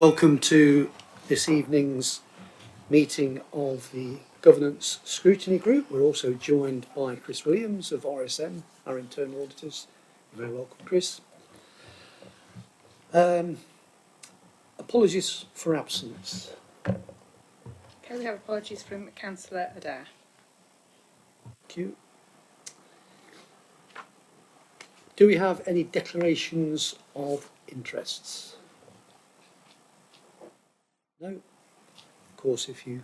Welcome to this evening's meeting of the Governance Scrutiny Group. We're also joined by Chris Williams of RSM, our internal auditors. You're very welcome, Chris. Apologies for absence. Okay, we have apologies from Councillor Adair. Thank you. Do we have any declarations of interests? No. Of course, if you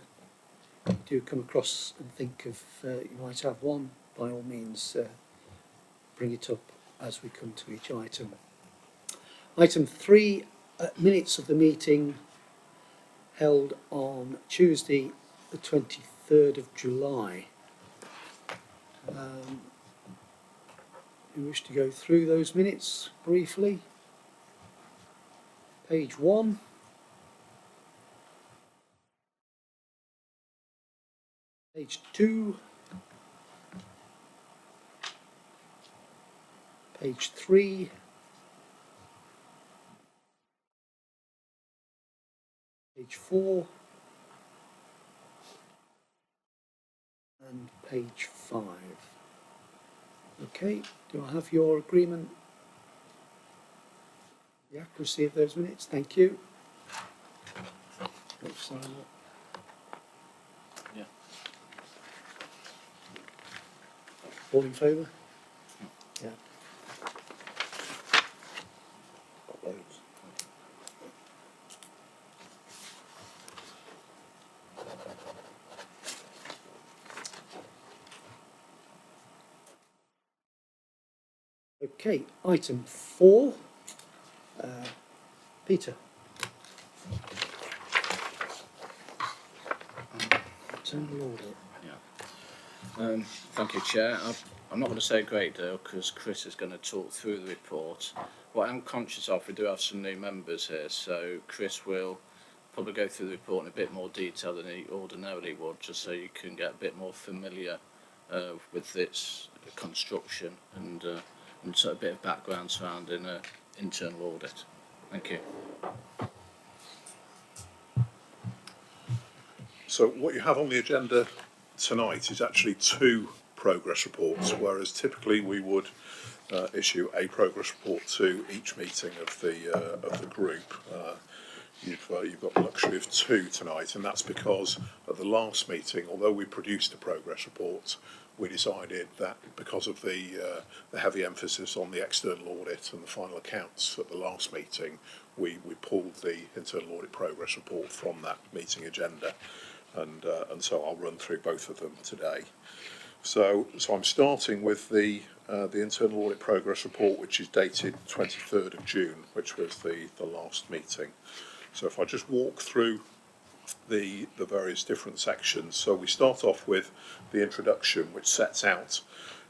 do come across and think of you might have one, by all means bring it up as we come to each item. Item 3, minutes of the meeting held on Tuesday the 23rd of July. You wish to go through those minutes briefly? Page 1. Page 2, page 3, page 4, and page 5. Okay, do I have your agreement? The accuracy of those minutes, thank you. Yeah. All in favour? Yeah. Okay, item 4. Peter. Internal audit. Thank you, Chair. I'm not going to say a great deal because Chris is going to talk through the report. What I'm conscious of, we do have some new members here, so Chris will probably go through the report in a bit more detail than he ordinarily would, just so you can get a bit more familiar with its construction and sort of a bit of background surrounding internal audit. Thank you. So what you have on the agenda tonight is actually 2 progress reports, whereas typically we would issue a progress report to each meeting of the group. You've got the luxury of 2 tonight, and that's because at the last meeting, although we produced a progress report, we decided that because of the heavy emphasis on the external audit and the final accounts at the last meeting, we pulled the internal audit progress report from that meeting agenda. And so I'll run through both of them today. So I'm starting with the internal audit progress report, which is dated 23rd of June, which was the last meeting. So if I just walk through the various different sections. So we start off with the introduction, which sets out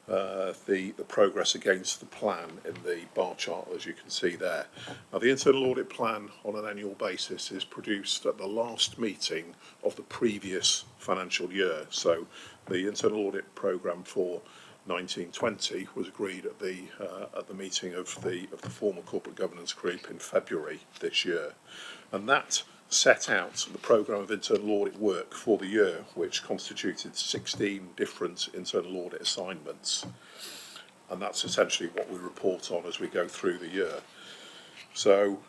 the progress against the plan in the bar chart, as you can see there. Now, the internal audit plan on an annual basis is produced at the last meeting of the previous financial year. So the internal audit programme for 1920 was agreed at the meeting of the former corporate governance group in February this year, and that set out the programme of internal audit work for the year, which constituted 16 different internal audit assignments, and that's essentially what we report on as we go through the year. So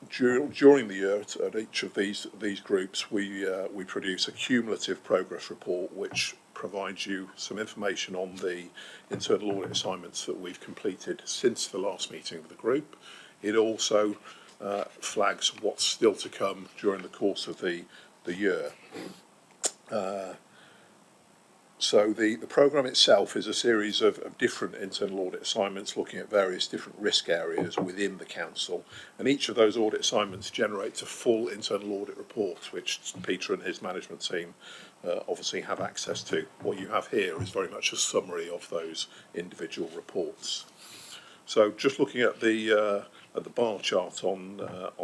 during the year, at each of these groups, we produce a cumulative progress report, which provides you some information on the internal audit assignments that we've completed since the last meeting of the group. It also flags what's still to come during the course of the year. So the programme itself is a series of different internal audit assignments looking at various different risk areas within the council, and each of those audit assignments generates a full internal audit report, which Peter and his management team obviously have access to. What you have here is very much a summary of those individual reports. So just looking at the bar chart on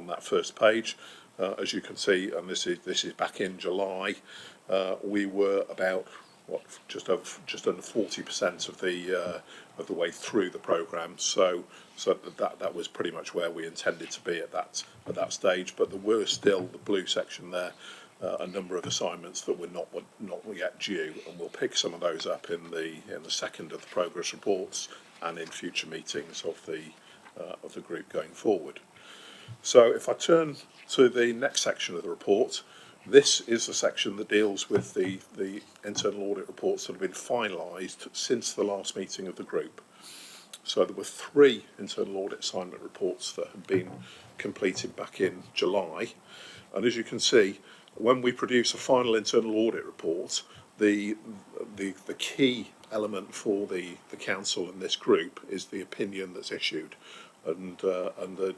that first page, as you can see, and this is back in July, we were about just under 40% of the way through the programme. So that was pretty much where we intended to be at that stage. But there were still, the blue section there, a number of assignments that were not yet due, and we'll pick some of those up in the second of the progress reports and in future meetings of the group going forward. So if I turn to the next section of the report, this is the section that deals with the internal audit reports that have been finalised since the last meeting of the group. So there were 3 internal audit assignment reports that have been completed back in July, and as you can see, when we produce a final internal audit report, the key element for the council and this group is the opinion that's issued, and the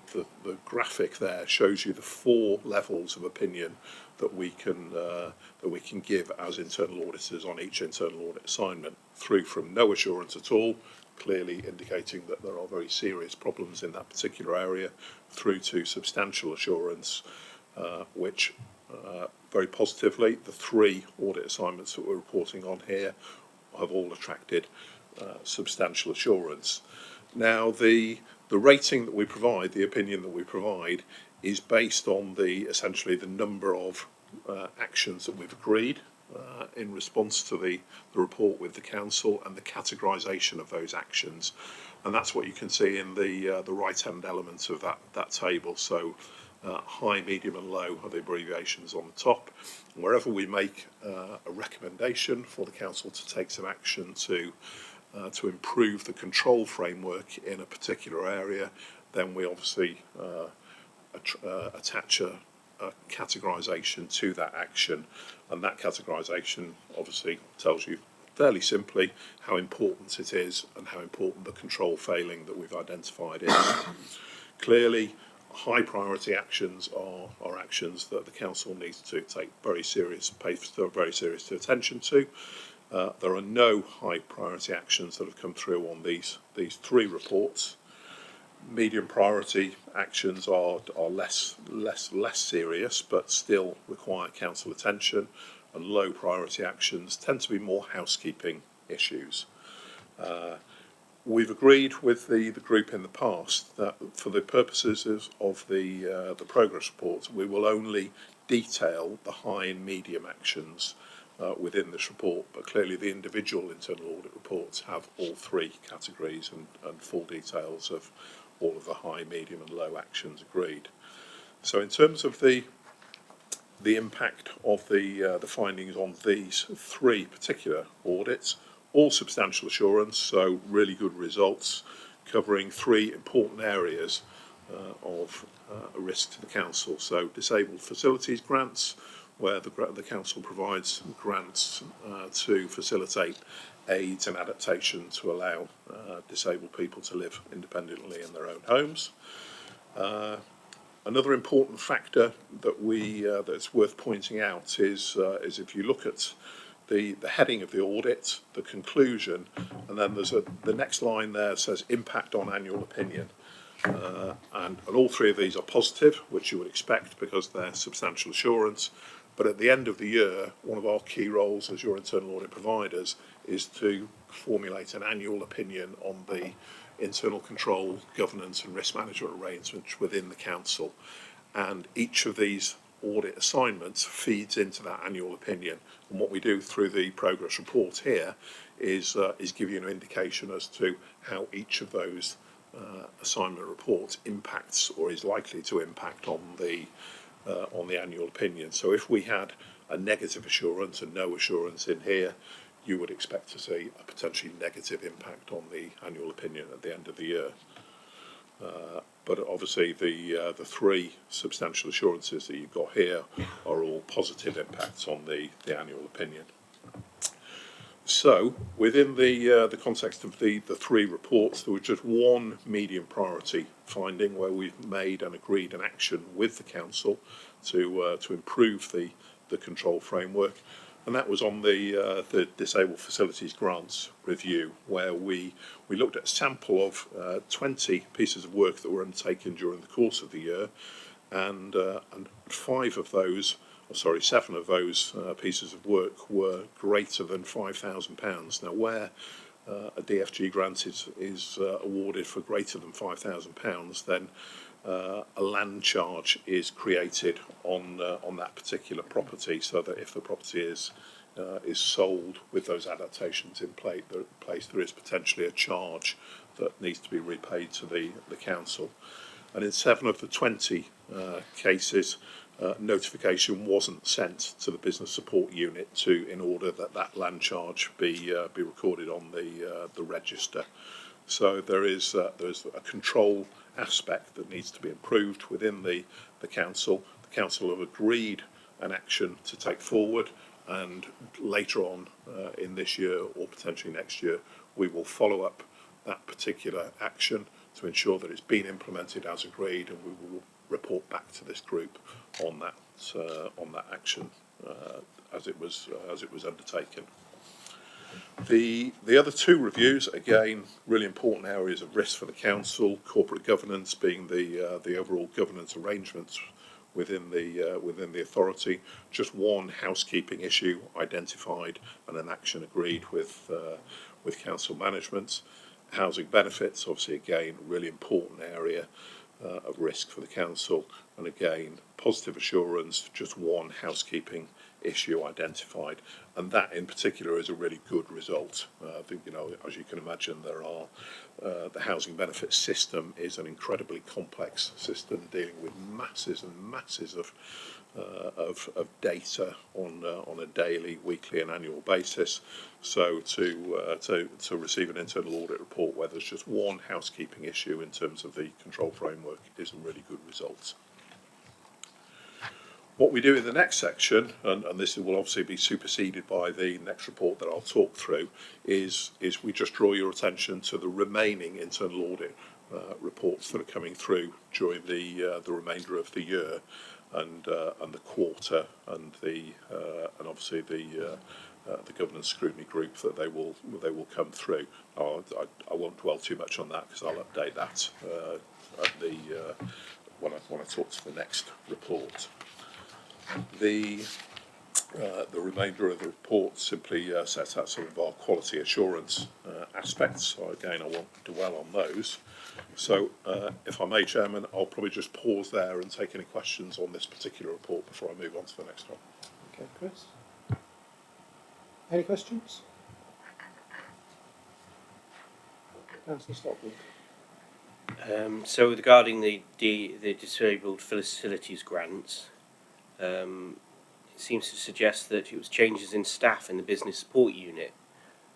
graphic there shows you the 4 levels of opinion that we can give as internal auditors on each internal audit assignment, through from no assurance at all, clearly indicating that there are very serious problems in that particular area, through to substantial assurance, which very positively, the 3 audit assignments that we're reporting on here have all attracted substantial assurance. Now, the rating that we provide, the opinion that we provide, is based on essentially the number of actions that we've agreed in response to the report with the council, and the categorisation of those actions, and that's what you can see in the right-hand elements of that table. So high, medium and low are the abbreviations on the top. And wherever we make a recommendation for the council to take some action to improve the control framework in a particular area, then we obviously attach a categorisation to that action, and that categorisation obviously tells you fairly simply how important it is and how important the control failing that we've identified is. Clearly, high priority actions are actions that the council needs to take pay very serious attention to. There are no high priority actions that have come through on these 3 reports. Medium priority actions are less serious, but still require council attention, and low priority actions tend to be more housekeeping issues. We've agreed with the group in the past that for the purposes of the progress reports, we will only detail the high and medium actions within this report, but clearly the individual internal audit reports have all 3 categories and full details of all of the high, medium and low actions agreed. So in terms of the impact of the findings on these 3 particular audits, all substantial assurance, so really good results, covering 3 important areas of risk to the council. So disabled facilities grants, where the council provides grants to facilitate aids and adaptation to allow disabled people to live independently in their own homes. Another important factor that that's worth pointing out is if you look at the heading of the audit, the conclusion, and then there's the next line there says impact on annual opinion. And all 3 of these are positive, which you would expect because they're substantial assurance. But at the end of the year, one of our key roles as your internal audit providers is to formulate an annual opinion on the internal control, governance and risk management arrangements within the council. And each of these audit assignments feeds into that annual opinion. And what we do through the progress report here is give you an indication as to how each of those assignment reports impacts or is likely to impact on the annual opinion. So if we had a negative assurance and no assurance in here, you would expect to see a potentially negative impact on the annual opinion at the end of the year. But obviously the 3 substantial assurances that you've got here are all positive impacts on the annual opinion. So within the context of the 3 reports, there was just one medium priority finding where we've made and agreed an action with the council to improve the control framework, and that was on the disabled facilities grants review, where we looked at a sample of 20 pieces of work that were undertaken during the course of the year, and 7 of those pieces of work were greater than £5,000. Now, where a DFG grant is awarded for greater than £5,000, then a land charge is created on that particular property, so that if the property is sold with those adaptations in place, there is potentially a charge that needs to be repaid to the council. And in 7 of the 20 cases, notification wasn't sent to the business support unit in order that land charge be recorded on the register. So there's a control aspect that needs to be improved within the council. The council have agreed an action to take forward, and later on in this year or potentially next year, we will follow up that particular action to ensure that it's been implemented as agreed, and we will report back to this group on that action as it was undertaken. The other 2 reviews, again, really important areas of risk for the council. Corporate governance being the overall governance arrangements within the authority. Just one housekeeping issue identified and an action agreed with council management. Housing benefits, obviously, again, a really important area of risk for the council, and again, positive assurance, just one housekeeping issue identified, and that in particular is a really good result. I think, as you can imagine, there are the housing benefits system is an incredibly complex system dealing with masses and masses of data on a daily, weekly, and annual basis. So to receive an internal audit report where there's just one housekeeping issue in terms of the control framework is a really good result. What we do in the next section, and this will obviously be superseded by the next report that I'll talk through, is we just draw your attention to the remaining internal audit reports that are coming through during the remainder of the year, and the quarter, and obviously the governance scrutiny group that they will come through. I won't dwell too much on that because I'll update that when I talk to the next report. The remainder of the report simply sets out some of our quality assurance aspects. So again, I won't dwell on those. So if I may, Chairman, I'll probably just pause there and take any questions on this particular report before I move on to the next one. Okay, Chris. Any questions? Councillor Stockwood. So regarding the disabled facilities grants, it seems to suggest that it was changes in staff in the business support unit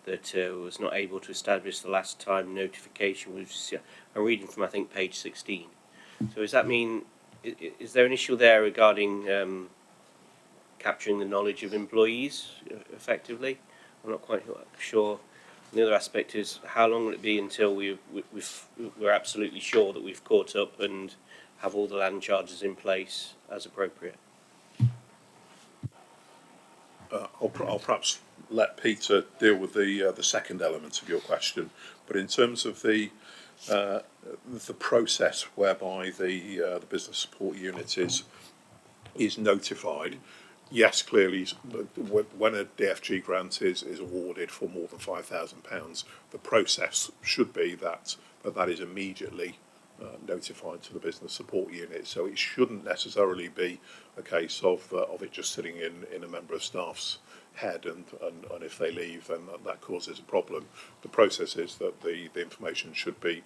that was not able to establish the last time notification was. I'm reading from, I think, page 16. So does that mean, is there an issue there regarding capturing the knowledge of employees effectively? I'm not quite sure. And the other aspect is, how long will it be until we're absolutely sure that we've caught up and have all the land charges in place as appropriate? I'll perhaps let Peter deal with the second element of your question, but in terms of the process whereby the business support unit is notified, yes, clearly, when a DFG grant is awarded for more than £5,000, the process should be that is immediately notified to the business support unit. So it shouldn't necessarily be a case of it just sitting in a member of staff's head, and if they leave, then that causes a problem. The process is that the information should be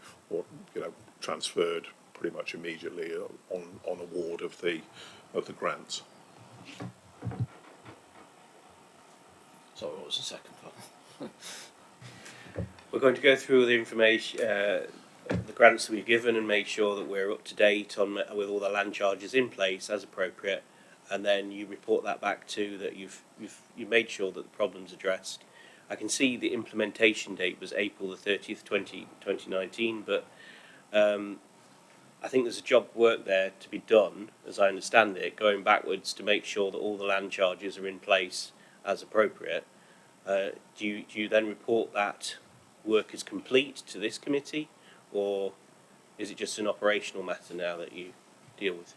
transferred pretty much immediately on award of the grant. Sorry, what was the second part? We're going to go through the information, the grants that we've given, and make sure that we're up to date with all the land charges in place as appropriate, and then you report that back to that you've made sure that the problem's addressed. I can see the implementation date was April the 30th, 2019, but I think there's a job work there to be done, as I understand it, going backwards to make sure that all the land charges are in place as appropriate. Do you then report that work is complete to this committee, or is it just an operational matter now that you deal with?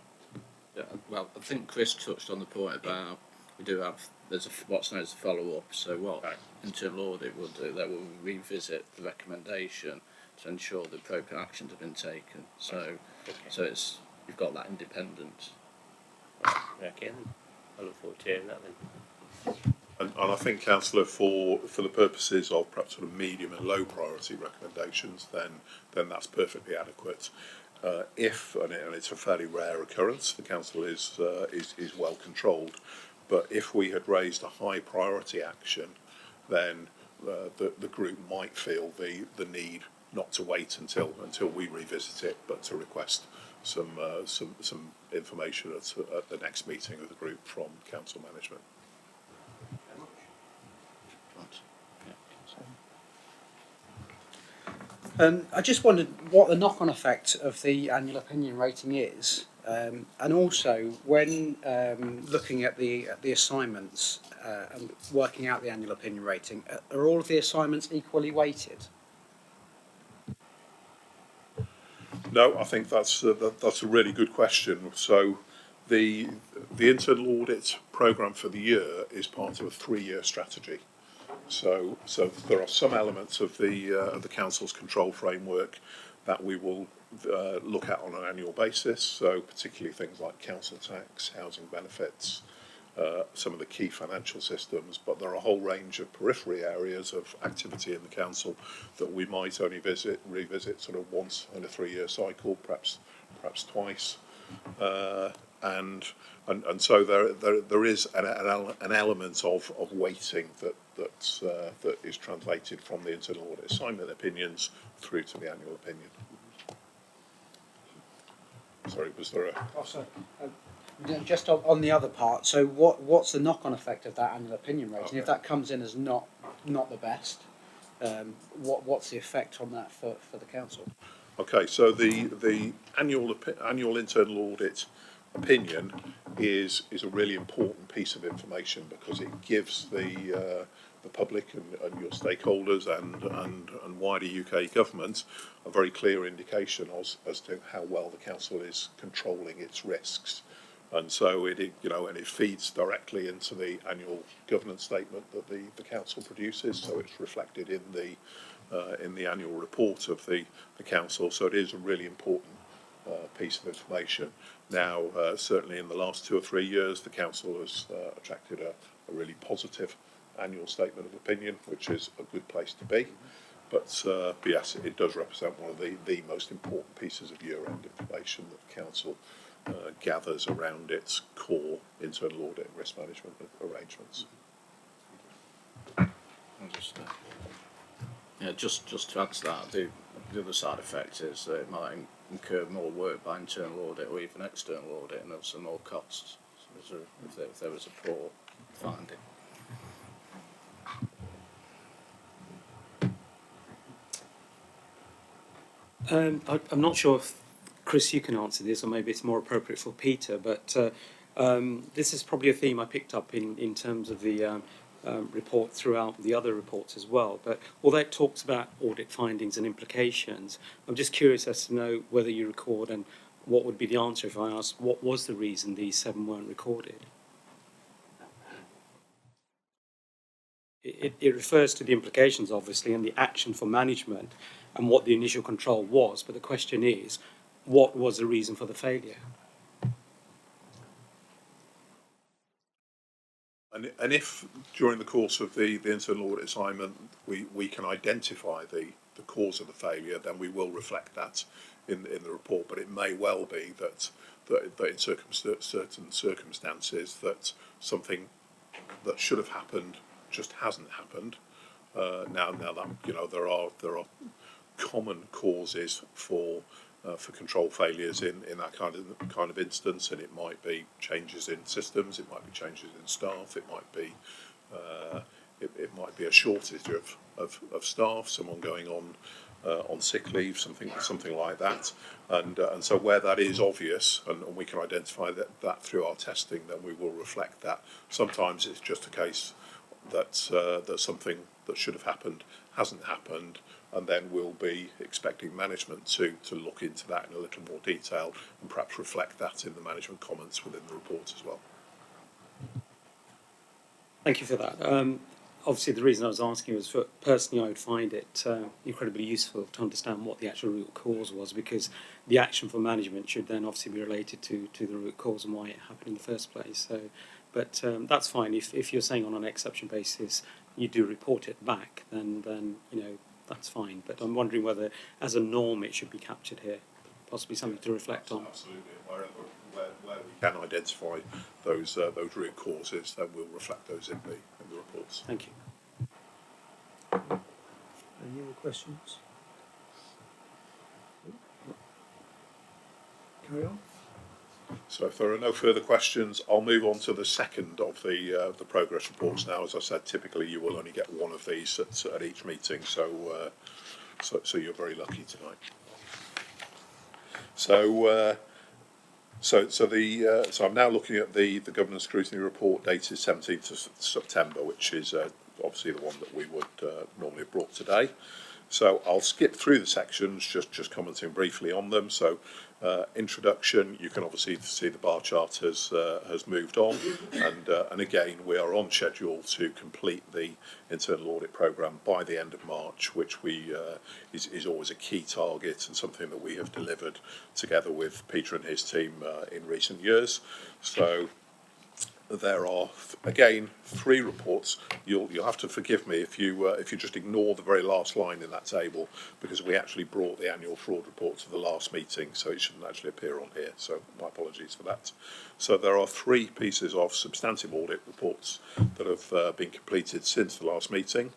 Yeah, well, I think Chris touched on the point about there's what's known as a follow-up. So what internal audit will do, they will revisit the recommendation to ensure the appropriate actions have been taken. So you've got that independence. Okay, then. I look forward to hearing that then. And I think, Councillor, for the purposes of perhaps sort of medium and low priority recommendations, then that's perfectly adequate. If and it's a fairly rare occurrence, the council is well controlled. But if we had raised a high priority action, then the group might feel the need not to wait until we revisit it, but to request some information at the next meeting of the group from council management. I just wondered what the knock-on effect of the annual opinion rating is, and also when looking at the assignments and working out the annual opinion rating, are all of the assignments equally weighted? No, I think that's a really good question. So, the internal audit programme for the year is part of a 3-year strategy. So there are some elements of the council's control framework that we will look at on an annual basis. So particularly things like council tax, housing benefits, some of the key financial systems. But there are a whole range of periphery areas of activity in the council that we might only revisit sort of once in a 3-year cycle, perhaps twice. And so there is an element of weighting that is translated from the internal audit assignment opinions through to the annual opinion. Sorry, was there a? Oh, sorry. Just on the other part. So what's the knock-on effect of that annual opinion rating? Okay. If that comes in as not the best, what's the effect on that for the council? Okay, so the annual internal audit opinion is a really important piece of information because it gives the public and your stakeholders and wider UK government a very clear indication as to how well the council is controlling its risks, and so it feeds directly into the annual governance statement that the council produces. So it's reflected in the annual report of the council. So it is a really important piece of information. Now, certainly in the last 2 or 3 years, the council has attracted a really positive annual statement of opinion, which is a good place to be. But yes, it does represent one of the most important pieces of year-end information that the council gathers around its core internal audit and risk management arrangements. Just to add to that, the other side effect is that it might incur more work by internal audit or even external audit, and also more costs if there was a poor finding. I'm not sure if, Chris, you can answer this, or maybe it's more appropriate for Peter, but this is probably a theme I picked up in terms of the report throughout the other reports as well. But although it talks about audit findings and implications, I'm just curious as to know whether you record and what would be the answer if I asked what was the reason these 7 weren't recorded. It refers to the implications, obviously, and the action for management and what the initial control was. But the question is, what was the reason for the failure? And if during the course of the internal audit assignment we can identify the cause of the failure, then we will reflect that in the report. But it may well be that in certain circumstances that something that should have happened just hasn't happened. Now that there are common causes for control failures in that kind of instance, and it might be changes in systems, it might be changes in staff, it might be a shortage of staff, someone going on sick leave, something like that, and so where that is obvious and we can identify that through our testing, then we will reflect that. Sometimes it's just a case that that should have happened hasn't happened, and then we'll be expecting management to look into that in a little more detail and perhaps reflect that in the management comments within the report as well. Thank you for that. Obviously, the reason I was asking was for personally, I would find it incredibly useful to understand what the actual root cause was, because the action for management should then obviously be related to the root cause and why it happened in the first place. So, but that's fine. If you're saying on an exception basis you do report it back, then you know that's fine. But I'm wondering whether, as a norm, it should be captured here, possibly something to reflect on. Absolutely. Where we can identify those root causes, then we'll reflect those in the reports. Thank you. Any other questions? Carry on. So if there are no further questions, I'll move on to the second of the progress reports now. As I said, typically you will only get one of these at each meeting, so you're very lucky tonight. So I'm now looking at the Governance Scrutiny report dated 17th of September, which is obviously the one that we would normally have brought today. So I'll skip through the sections, just commenting briefly on them. So introduction, you can obviously see the bar chart has moved on, and again we are on schedule to complete the internal audit programme by the end of March, which is always a key target and something that we have delivered together with Peter and his team in recent years. So there are again 3 reports. You'll have to forgive me if you just ignore the very last line in that table, because we actually brought the annual fraud report to the last meeting, so it shouldn't actually appear on here. So my apologies for that. So there are 3 pieces of substantive audit reports that have been completed since the last meeting: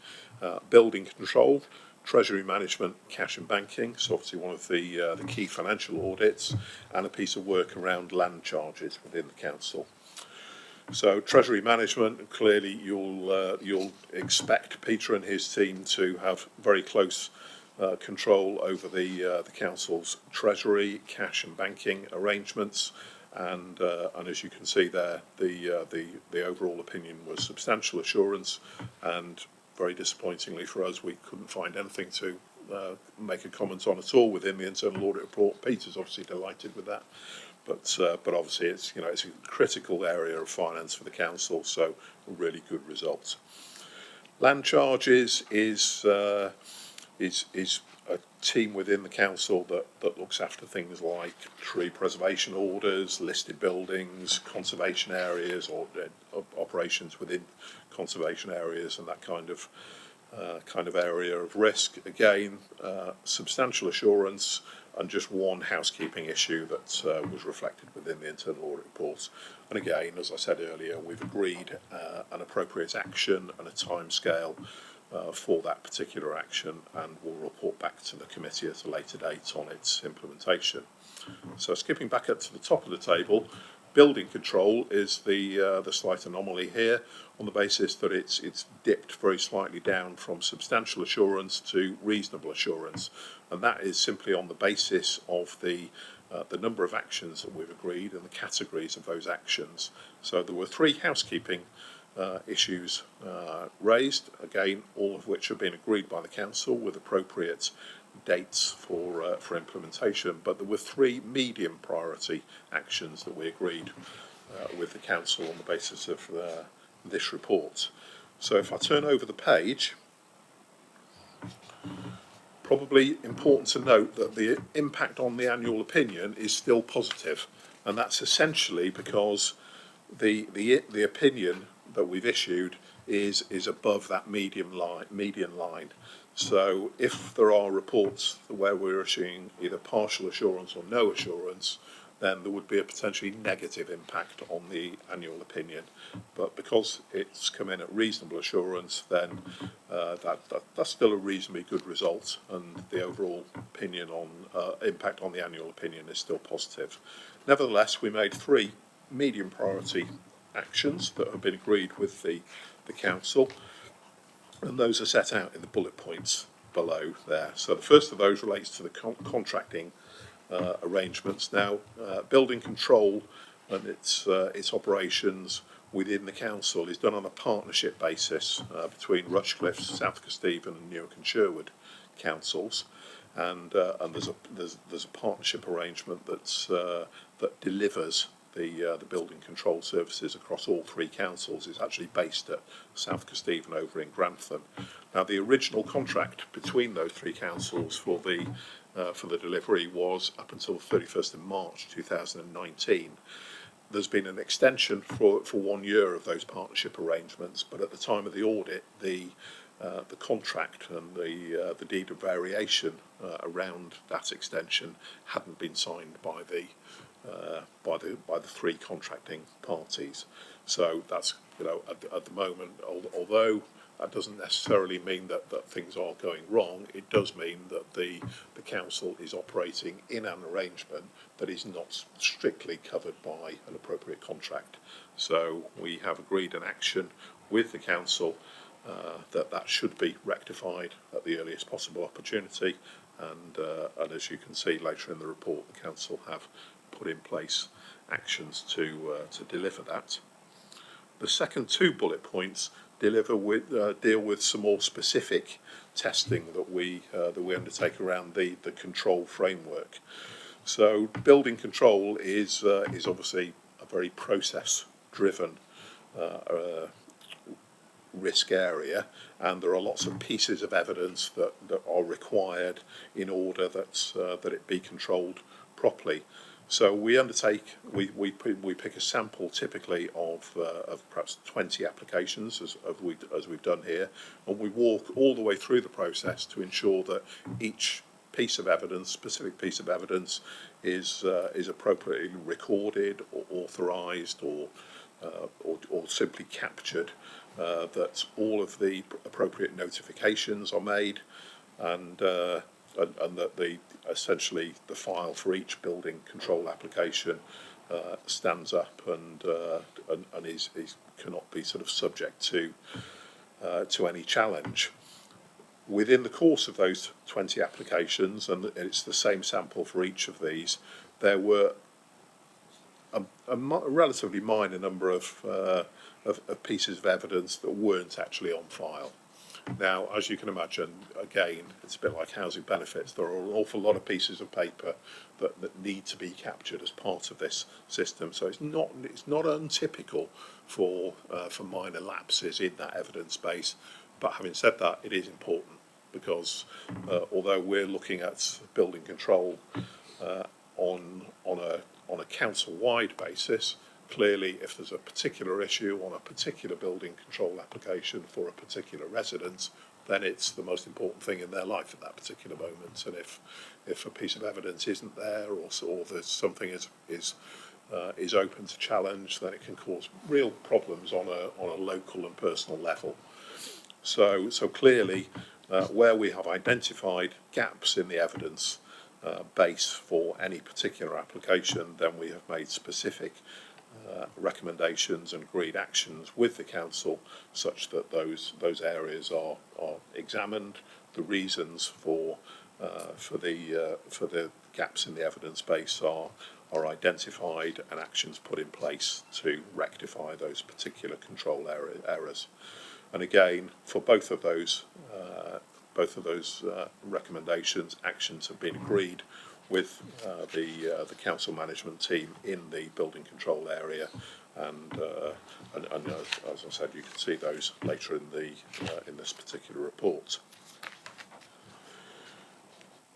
building control, treasury management, cash and banking, so obviously one of the key financial audits, and a piece of work around land charges within the council. So treasury management, clearly you'll expect Peter and his team to have very close control over the council's treasury, cash and banking arrangements, and as you can see there, the overall opinion was substantial assurance, and very disappointingly for us, we couldn't find anything to make a comment on at all within the internal audit report. Peter's obviously delighted with that. But obviously it's a critical area of finance for the council, so a really good result. Land charges is a team within the council that looks after things like tree preservation orders, listed buildings, conservation areas, or operations within conservation areas, and that kind of area of risk. Again, substantial assurance, and just one housekeeping issue that was reflected within the internal audit report. And again, as I said earlier, we've agreed an appropriate action and a timescale for that particular action, and we'll report back to the committee at a later date on its implementation. So skipping back up to the top of the table, building control is the slight anomaly here, on the basis that it's dipped very slightly down from substantial assurance to reasonable assurance, and that is simply on the basis of the number of actions that we've agreed and the categories of those actions. So there were 3 housekeeping issues raised, again all of which have been agreed by the council with appropriate dates for implementation, but there were 3 medium priority actions that we agreed with the council on the basis of this report. So if I turn over the page, probably important to note that the impact on the annual opinion is still positive, and that's essentially because the opinion that we've issued is above that median line. So if there are reports where we're issuing either partial assurance or no assurance, then there would be a potentially negative impact on the annual opinion. But because it's come in at reasonable assurance, then that's still a reasonably good result, and the overall opinion on impact on the annual opinion is still positive. Nevertheless, we made 3 medium priority actions that have been agreed with the council, and those are set out in the bullet points below there. So the first of those relates to the contracting arrangements. Now, building control and its operations within the council is done on a partnership basis between Rushcliffe, South Kesteven and Newark and Sherwood councils, and there's a partnership arrangement that delivers the building control services across all three councils. Is actually based at South Kesteven over in Grantham. Now, the original contract between those three councils for the delivery was up until the 31st of March 2019. There's been an extension for 1 year of those partnership arrangements, but at the time of the audit, the contract and the deed of variation around that extension hadn't been signed by the three contracting parties. So that's, you know, at the moment, although that doesn't necessarily mean that things are going wrong, it does mean that the council is operating in an arrangement that is not strictly covered by an appropriate contract. So we have agreed an action with the council that should be rectified at the earliest possible opportunity, and as you can see later in the report, the council have put in place actions to deliver that. The second two bullet points deal with some more specific testing that we undertake around the control framework. So building control is obviously a very process driven risk area, and there are lots of pieces of evidence that are required in order that it be controlled properly. So we pick a sample typically of perhaps 20 applications as we've done here, and we walk all the way through the process to ensure that each piece of evidence, specific piece of evidence, is appropriately recorded or authorised or simply captured, that all of the appropriate notifications are made, and that essentially the file for each building control application stands up and cannot be sort of subject to any challenge. Within the course of those 20 applications, and it's the same sample for each of these, there were a relatively minor number of pieces of evidence that weren't actually on file. Now, as you can imagine, again, it's a bit like housing benefits. There are an awful lot of pieces of paper that need to be captured as part of this system. So it's not untypical for minor lapses in that evidence base. But having said that, it is important because although we're looking at building control on a council-wide basis, clearly, if there's a particular issue on a particular building control application for a particular residence, then it's the most important thing in their life at that particular moment. And if a piece of evidence isn't there, or there's something is open to challenge, then it can cause real problems on a local and personal level. So clearly, where we have identified gaps in the evidence base for any particular application, then we have made specific recommendations and agreed actions with the council such that those areas are examined, the reasons for the gaps in the evidence base are identified, and actions put in place to rectify those particular control errors. And again, for both of those recommendations, actions have been agreed with the council management team in the building control area, and as I said, you can see those later in this particular report.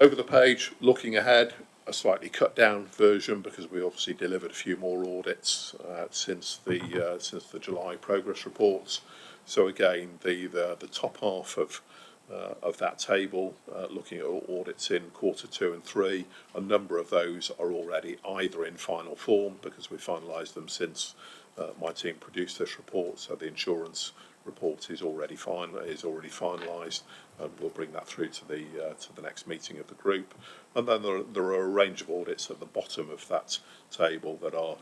Over the page, looking ahead, a slightly cut down version because we obviously delivered a few more audits since the July progress reports. So again, the top half of that table, looking at audits in Q2 and 3, a number of those are already either in final form because we finalised them since my team produced this report. So the insurance report is already finalised, and we'll bring that through to the next meeting of the group. And then there are a range of audits at the bottom of that table that are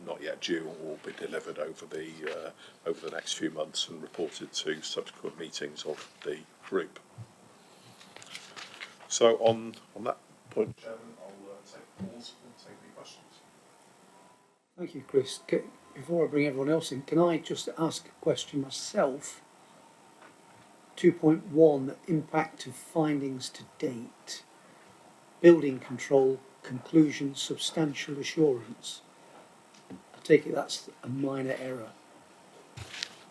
not yet due and will be delivered over the next few months and reported to subsequent meetings of the group. So on that point, Chairman, I'll take pause and take any questions. Thank you, Chris. Before I bring everyone else in, can I just ask a question myself? 2.1, impact of findings to date. Building control, conclusion, substantial assurance. I take it that's a minor error.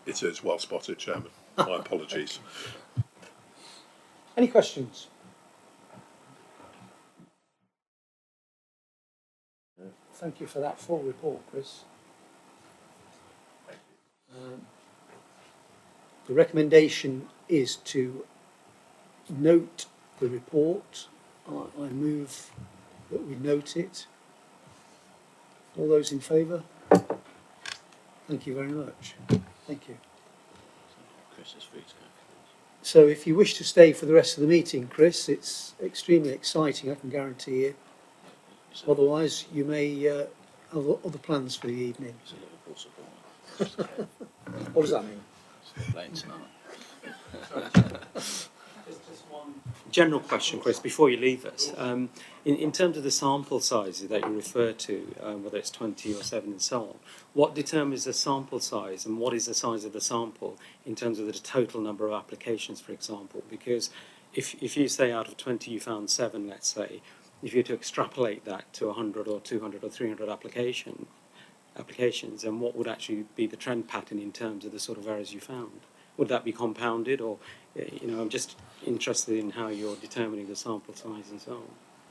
It is well spotted, Chairman. My apologies. Any questions? Thank you for that full report, Chris. The recommendation is to note the report. I move that we note it. All those in favour? Thank you very much. Thank you. Chris is free to go. So if you wish to stay for the rest of the meeting, Chris, it's extremely exciting, I can guarantee you. Otherwise, you may have other plans for the evening. He's a Liverpool supporter. What does that mean? Playing tonight. Just one general question, Chris, before you leave us. In terms of the sample sizes that you refer to, whether it's 20 or 7 and so on, what determines the sample size and what is the size of the sample in terms of the total number of applications, for example? Because if you say out of 20 you found 7, let's say, if you were to extrapolate that to 100 or 200 or 300 applications, then what would actually be the trend pattern in terms of the sort of errors you found? Would that be compounded, or, I'm just interested in how you're determining the sample size and so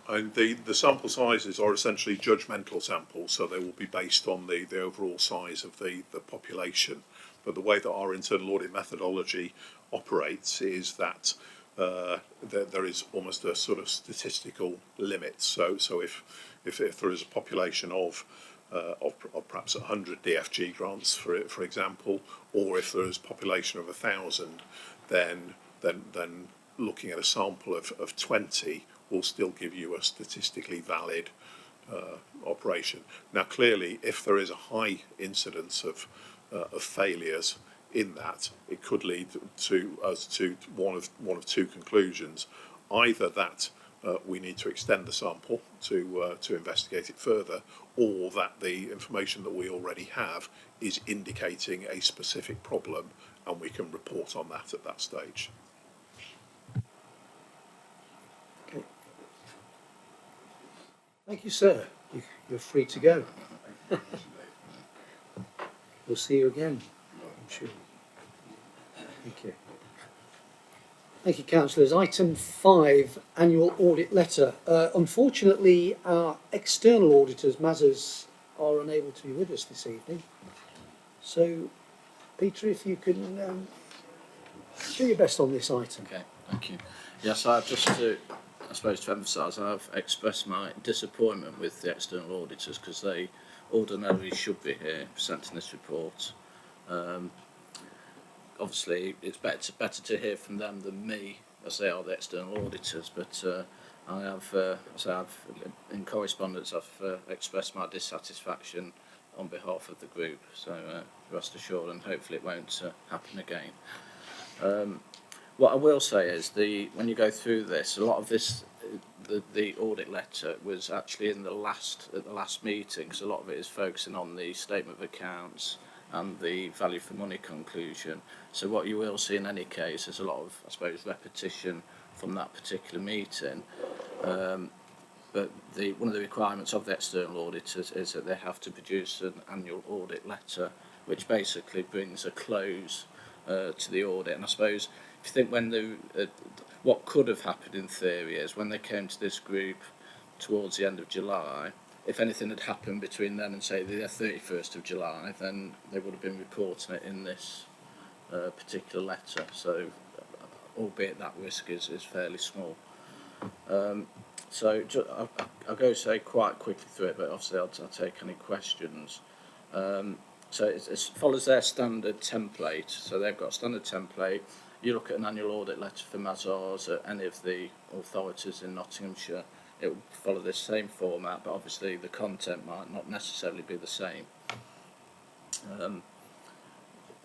on. And the sample sizes are essentially judgmental samples, so they will be based on the overall size of the population. But the way that our internal audit methodology operates is that there is almost a sort of statistical limit. So if there is a population of perhaps 100 DFG grants, for example, or if there is a population of 1,000, then looking at a sample of 20 will still give you a statistically valid operation. Now, clearly, if there is a high incidence of failures in that, it could lead to us to one of two conclusions: either that we need to extend the sample to investigate it further, or that the information that we already have is indicating a specific problem, and we can report on that at that stage. Okay. Thank you, sir. You're free to go. We'll see you again, I'm sure. Thank you. Thank you, councillors. Item 5, annual audit letter. Unfortunately, our external auditors, Mazars, are unable to be with us this evening. So, Peter, if you can do your best on this item. Okay, thank you. Yes, I've just to, I suppose, to emphasise, I've expressed my disappointment with the external auditors because they ordinarily should be here presenting this report. Obviously, it's better to hear from them than me, as they are the external auditors. But I have, in correspondence, I've expressed my dissatisfaction on behalf of the group. So rest assured, and hopefully it won't happen again. What I will say is, when you go through this, a lot of this, the audit letter was actually at the last meeting, because a lot of it is focusing on the statement of accounts and the value for money conclusion. So what you will see in any case is a lot of, I suppose, repetition from that particular meeting. But one of the requirements of the external auditors is that they have to produce an annual audit letter, which basically brings a close to the audit. And I suppose if you think what could have happened in theory is when they came to this group towards the end of July, if anything had happened between then and say the 31st of July, then they would have been reporting it in this particular letter. So, albeit that risk is fairly small. So I'll go say quite quickly through it, but obviously I'll take any questions. So it follows their standard template. So they've got a standard template. You look at an annual audit letter for Mazars at any of the authorities in Nottinghamshire, it will follow this same format, but obviously the content might not necessarily be the same.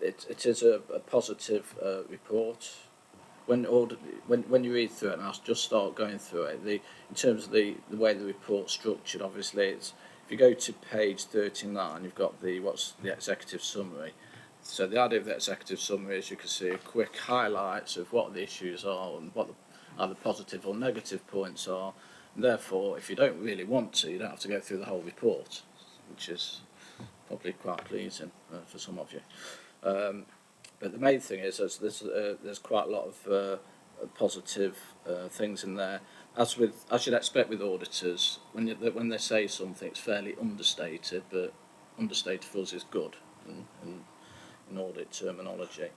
It is a positive report. When you read through it, and I'll just start going through it, in terms of the way the report's structured, obviously if you go to page 39, you've got what's the executive summary. So the idea of the executive summary is you can see a quick highlights of what the issues are and what either positive or negative points are. And therefore, if you don't really want to, you don't have to go through the whole report, which is probably quite pleasing for some of you. But the main thing is there's quite a lot of positive things in there. As you'd expect with auditors, when they say something, it's fairly understated, but understated for us is good in audit terminology.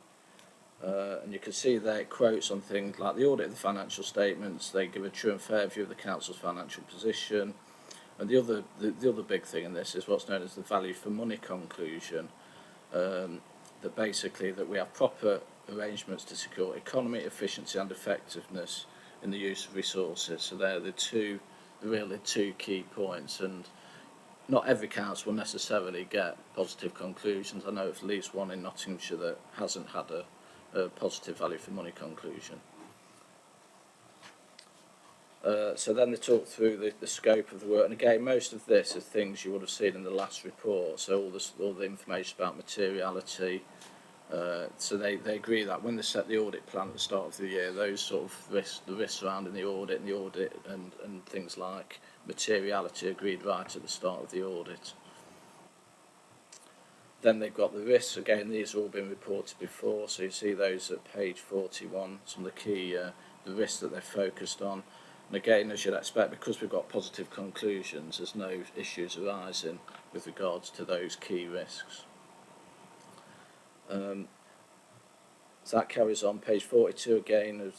And you can see there it quotes on things like the audit of the financial statements. They give a true and fair view of the council's financial position. And the other big thing in this is what's known as the value for money conclusion. That basically that we have proper arrangements to secure economy, efficiency and effectiveness in the use of resources. So they're the two key points, and not every council will necessarily get positive conclusions. I know of at least one in Nottinghamshire that hasn't had a positive value for money conclusion. So then they talk through the scope of the work, and again most of this is things you would have seen in the last report, so all the information about materiality. So they agree that when they set the audit plan at the start of the year, those sort of the risks surrounding the audit and things like materiality agreed right at the start of the audit. Then they've got the risks, again these have all been reported before, so you see those at page 41, some of the key the risks that they're focused on. And again, as you'd expect, because we've got positive conclusions, there's no issues arising with regards to those key risks. So that carries on, page 42 again.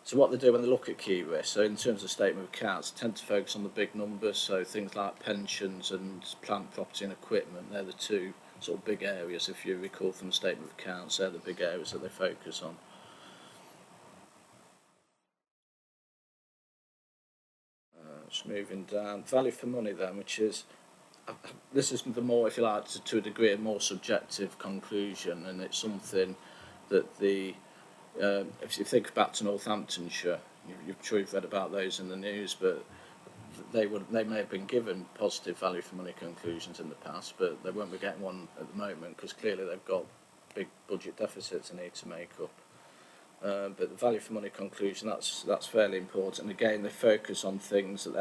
So what they do when they look at key risks, so in terms of statement of accounts, they tend to focus on the big numbers, so things like pensions and plant, property and equipment, they're the two sort of big areas, if you recall from the statement of accounts, they're the big areas that they focus on. Just moving down, value for money then, which is, this is the more, if you like, to a degree, a more subjective conclusion, and it's something that if you think back to Northamptonshire, I'm sure you've read about those in the news, but they may have been given positive value for money conclusions in the past, but they won't be getting one at the moment because clearly they've got big budget deficits they need to make up. But the value for money conclusion, that's fairly important. And again, they focus on things that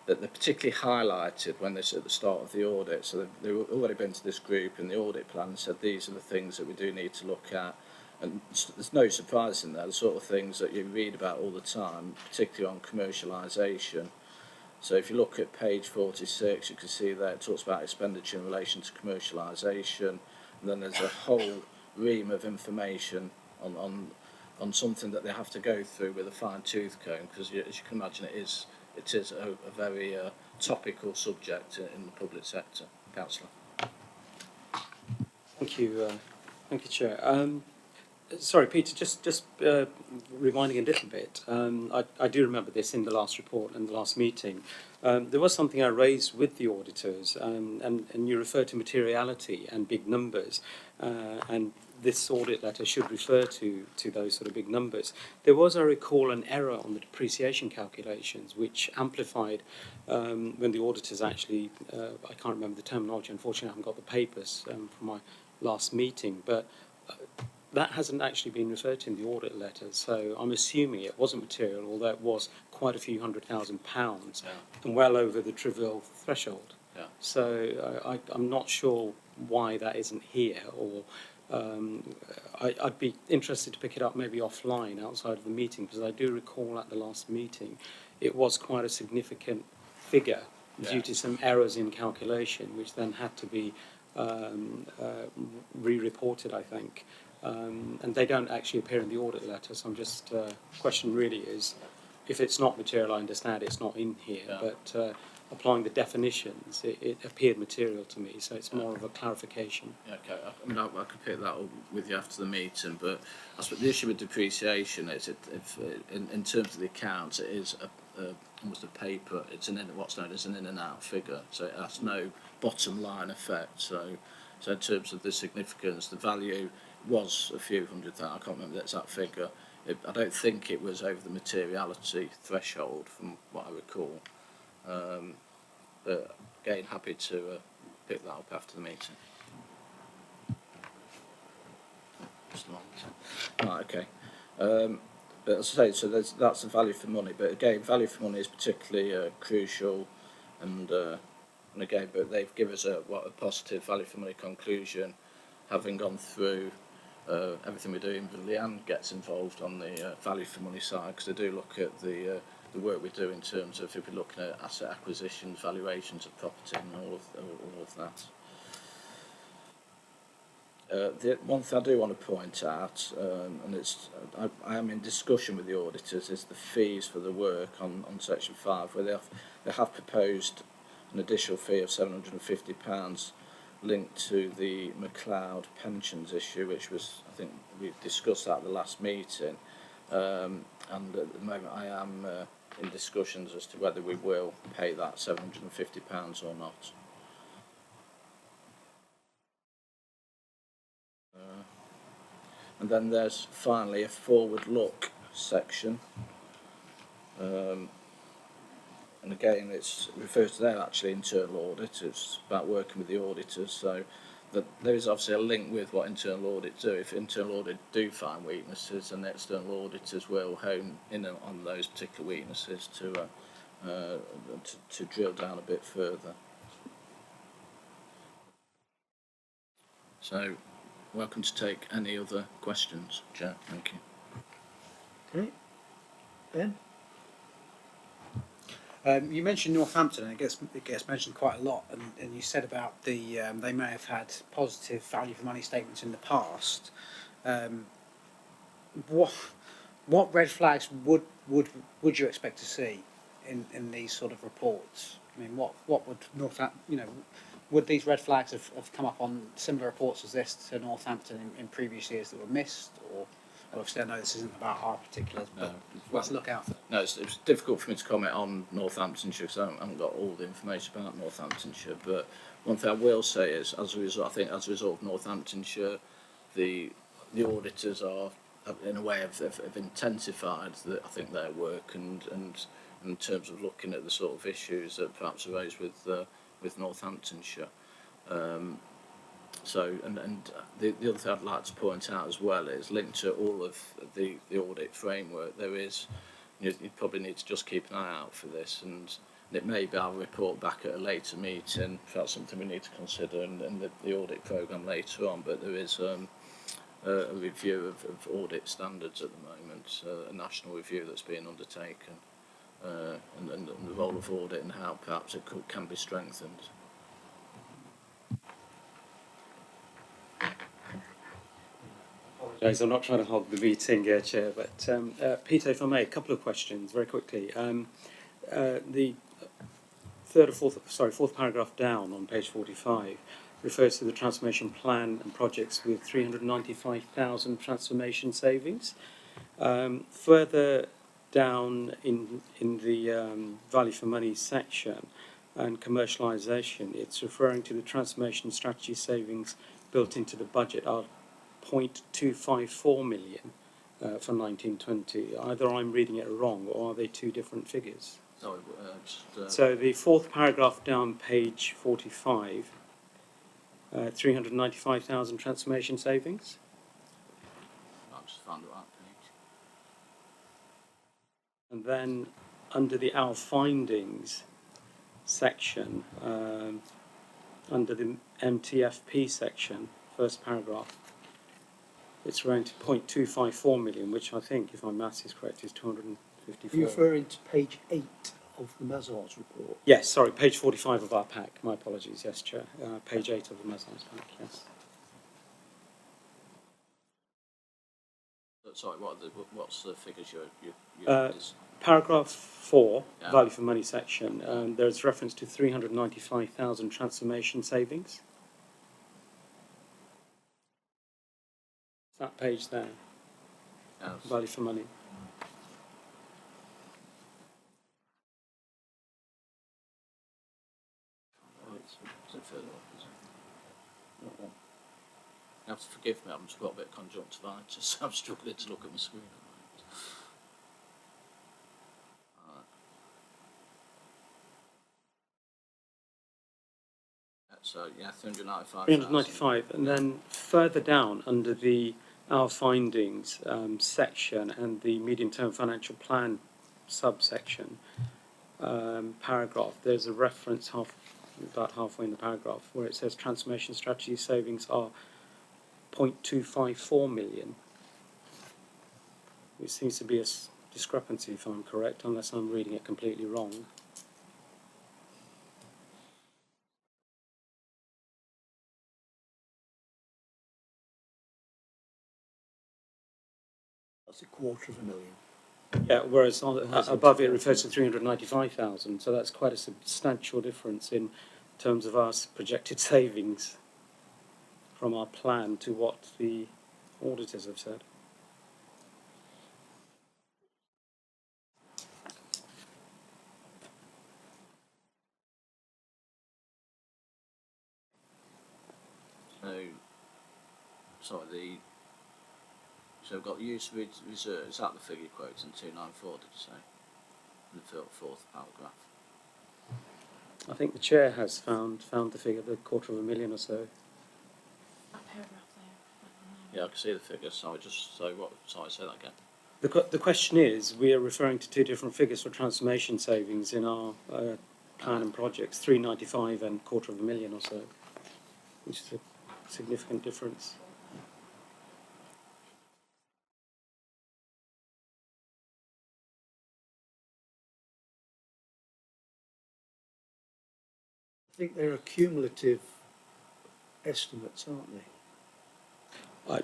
they're particularly highlighted when they're at the start of the audit. So they've already been to this group in the audit plan and said these are the things that we do need to look at. And there's no surprise in there, the sort of things that you read about all the time, particularly on commercialisation. So if you look at page 46, you can see there it talks about expenditure in relation to commercialisation, and then there's a whole ream of information on something that they have to go through with a fine-tooth comb, because as you can imagine it is a very topical subject in the public sector. Councillor. Thank you, Chair. Sorry, Peter, just rewinding a little bit. I do remember this in the last report and the last meeting. There was something I raised with the auditors, and you referred to materiality and big numbers, and this audit letter should refer to those sort of big numbers. There was, I recall, an error on the depreciation calculations, which amplified when the auditors actually, I can't remember the terminology, unfortunately I haven't got the papers from my last meeting, but that hasn't actually been referred to in the audit letter, so I'm assuming it wasn't material, although it was quite a few £100,000 and well over the trivial threshold. Yeah. So I'm not sure why that isn't here, or I'd be interested to pick it up maybe offline outside of the meeting, because I do recall at the last meeting it was quite a significant figure due to some errors in calculation, which then had to be re-reported, I think. And they don't actually appear in the audit letter, so I'm just, question really is, if it's not material, I understand it's not in here, but applying the definitions, it appeared material to me, so it's more of a clarification. Yeah, okay. I mean, I could pick that up with you after the meeting, but I suppose the issue with depreciation is, in terms of the accounts, it is almost a paper. It's what's known as an in and out figure, so it has no bottom line effect. So in terms of the significance, the value was a few £100,000. I can't remember the exact figure. I don't think it was over the materiality threshold, from what I recall. But again, happy to pick that up after the meeting. Right, okay. But as I say, so that's the value for money. But again, value for money is particularly crucial, and again, but they've given us a positive value for money conclusion, having gone through everything we're doing. But Leanne gets involved on the value for money side, because they do look at the work we do in terms of if we're looking at asset acquisitions, valuations of property, and all of that. The one thing I do want to point out, and I am in discussion with the auditors, is the fees for the work on Section 5, where they have proposed an additional fee of £750 linked to the McLeod pensions issue, which was, I think we discussed that at the last meeting, and at the moment I am in discussions as to whether we will pay that £750 or not. And then there's finally a forward look section, and again it refers to their actually internal audit. It's about working with the auditors, so that there is obviously a link with what internal audit do. If internal audit do find weaknesses, and the external auditors will hone in on those particular weaknesses to drill down a bit further. So, welcome to take any other questions, Chair. Thank you. Okay. Ben? You mentioned Northampton, and it gets mentioned quite a lot, and you said about the they may have had positive value for money statements in the past. What red flags would you expect to see in these sort of reports? I mean, what would Northampton, would these red flags have come up on similar reports as this to Northampton in previous years that were missed, or obviously I know this isn't about our particulars, but let's look out for. No, it's difficult for me to comment on Northamptonshire because I haven't got all the information about Northamptonshire. But one thing I will say is, as a result of Northamptonshire, the auditors are, in a way, have intensified their work and in terms of looking at the sort of issues that perhaps arose with Northamptonshire. So, and the other thing I'd like to point out as well is linked to all of the audit framework. There is, you probably need to just keep an eye out for this, and it may be I'll report back at a later meeting if that's something we need to consider in the audit programme later on. But there is a review of audit standards at the moment, a national review that's being undertaken, and the role of audit and how perhaps it can be strengthened. I'm not trying to hold the meeting, Chair, but Peter, if I may, a couple of questions very quickly. The fourth paragraph down on page 45 refers to the transformation plan and projects with 395,000 transformation savings. Further down in the value for money section and commercialisation, it's referring to the transformation strategy savings built into the budget are 0.254 million for 1920. Either I'm reading it wrong, or are they two different figures? Sorry, So the fourth paragraph down, page 45, 395,000 transformation savings. I'll just find the right page. And then under the our findings section, under the MTFP section, first paragraph, it's around to 0.254 million, which I think, if my maths is correct, is 254. Are you referring to page 8 of the Mazars report? Yes, sorry, page 45 of our pack. My apologies, yes, Chair. Page 8 of the Mazars pack, yes. Sorry, what's the figures you're Paragraph 4, yeah. value for money section, there's reference to 395,000 transformation savings. That page there, Yes. value for money. Is it further up, is it? You have to forgive me, I've just got a bit of conjunctivitis. I'm struggling to look at my screen. So yeah, 395,000. 395, and then further down under the our findings section and the medium-term financial plan subsection paragraph, there's a reference about halfway in the paragraph where it says transformation strategy savings are 0.254 million, which seems to be a discrepancy if I'm correct, unless I'm reading it completely wrong. That's $250,000. Yeah, whereas That's above it into- refers to 395,000, so that's quite a substantial difference in terms of our projected savings from our plan to what the auditors have said. So we've got use reserve. Is that the figure quoted in 294? Did you say? In the fourth paragraph. I think the chair has found the figure, the $250,000 or so. That paragraph there. Yeah, I can see the figure. Sorry, say that again. The question is, we are referring to two different figures for transformation savings in our plan and projects, 395 and $250,000 or so, which is a significant difference. I think they're cumulative estimates, aren't they?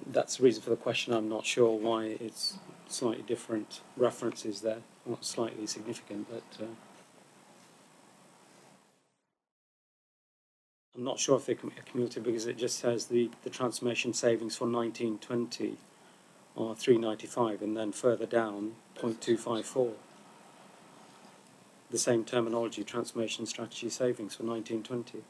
That's the reason for the question. I'm not sure why it's slightly different references there, not slightly significant, but I'm not sure if they're cumulative because it just says the transformation savings for 1920 are 395 and then further down 0.254. The same terminology, transformation strategy savings for 1920.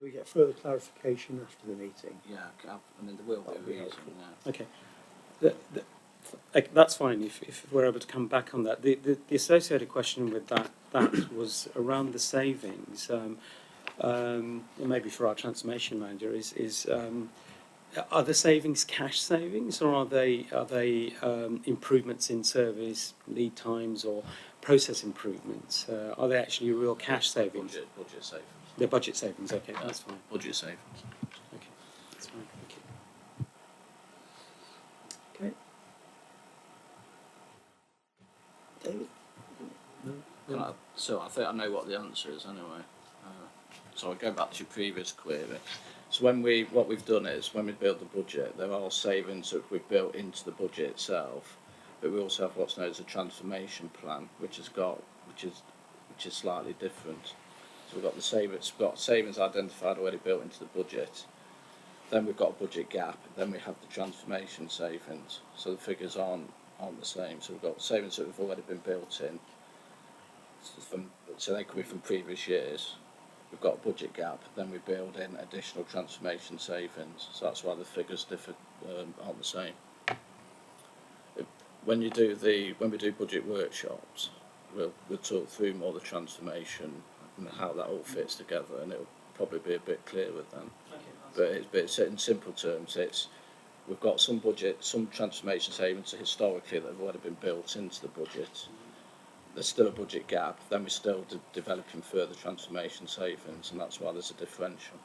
We get further clarification after the meeting. Yeah, I mean there will be a reason. Yeah. Okay, that's fine if we're able to come back on that. The associated question with that was around the savings. Maybe for our transformation manager is are the savings cash savings or are they improvements in service, lead times, or process improvements? Are they actually real cash savings? Budget savings. They're budget savings. Okay, that's fine. Budget savings. Okay, that's fine. Thank you. Okay. David? No? So I think I know what the answer is anyway. So I'll go back to your previous query. So what we've done is when we build the budget, there are savings that we've built into the budget itself, but we also have what's known as a transformation plan, which is slightly different. So we've got savings identified already built into the budget. Then we've got a budget gap. Then we have the transformation savings. So the figures aren't the same. So we've got savings that have already been built in. So they could be from previous years. We've got a budget gap. Then we build in additional transformation savings. So that's why the figures aren't the same. When we do budget workshops, we'll talk through more the transformation and how that all fits together, and it'll probably be a bit clearer then. Okay, but it's in simple terms, we've got some transformation savings historically that have already been built into the budget. There's still a budget gap. Then we're still developing further transformation savings, and that's why there's a differential.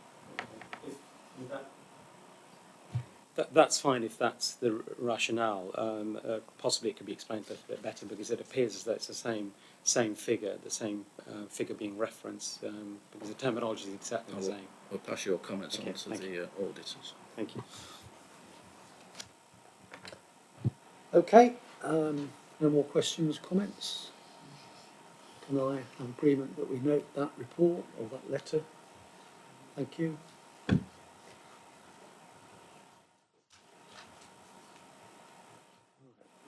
That's fine if that's the rationale. Possibly it could be explained a bit better because it appears as though it's the same figure, the same figure being referenced, because the terminology is exactly the same. We'll pass your comments on to the auditors. Thank you. Okay, no more questions, comments? Can I have agreement that we note that report or that letter? Thank you.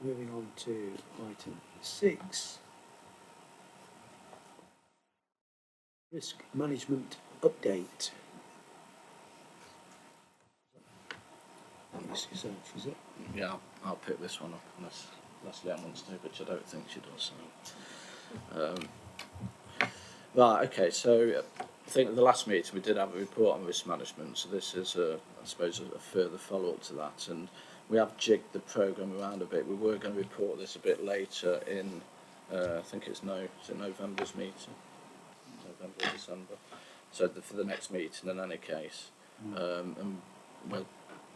Moving on to item 6, Risk management update. That's yourself, is it? Yeah, I'll pick this one up unless Leanne wants to, which I don't think she does. So. Right, okay, so I think at the last meeting we did have a report on risk management, so this is, I suppose, a further follow-up to that, and we have jigged the programme around a bit. We were going to report this a bit later in, I think it's November's meeting, November or December, so for the next meeting in any case. And we'll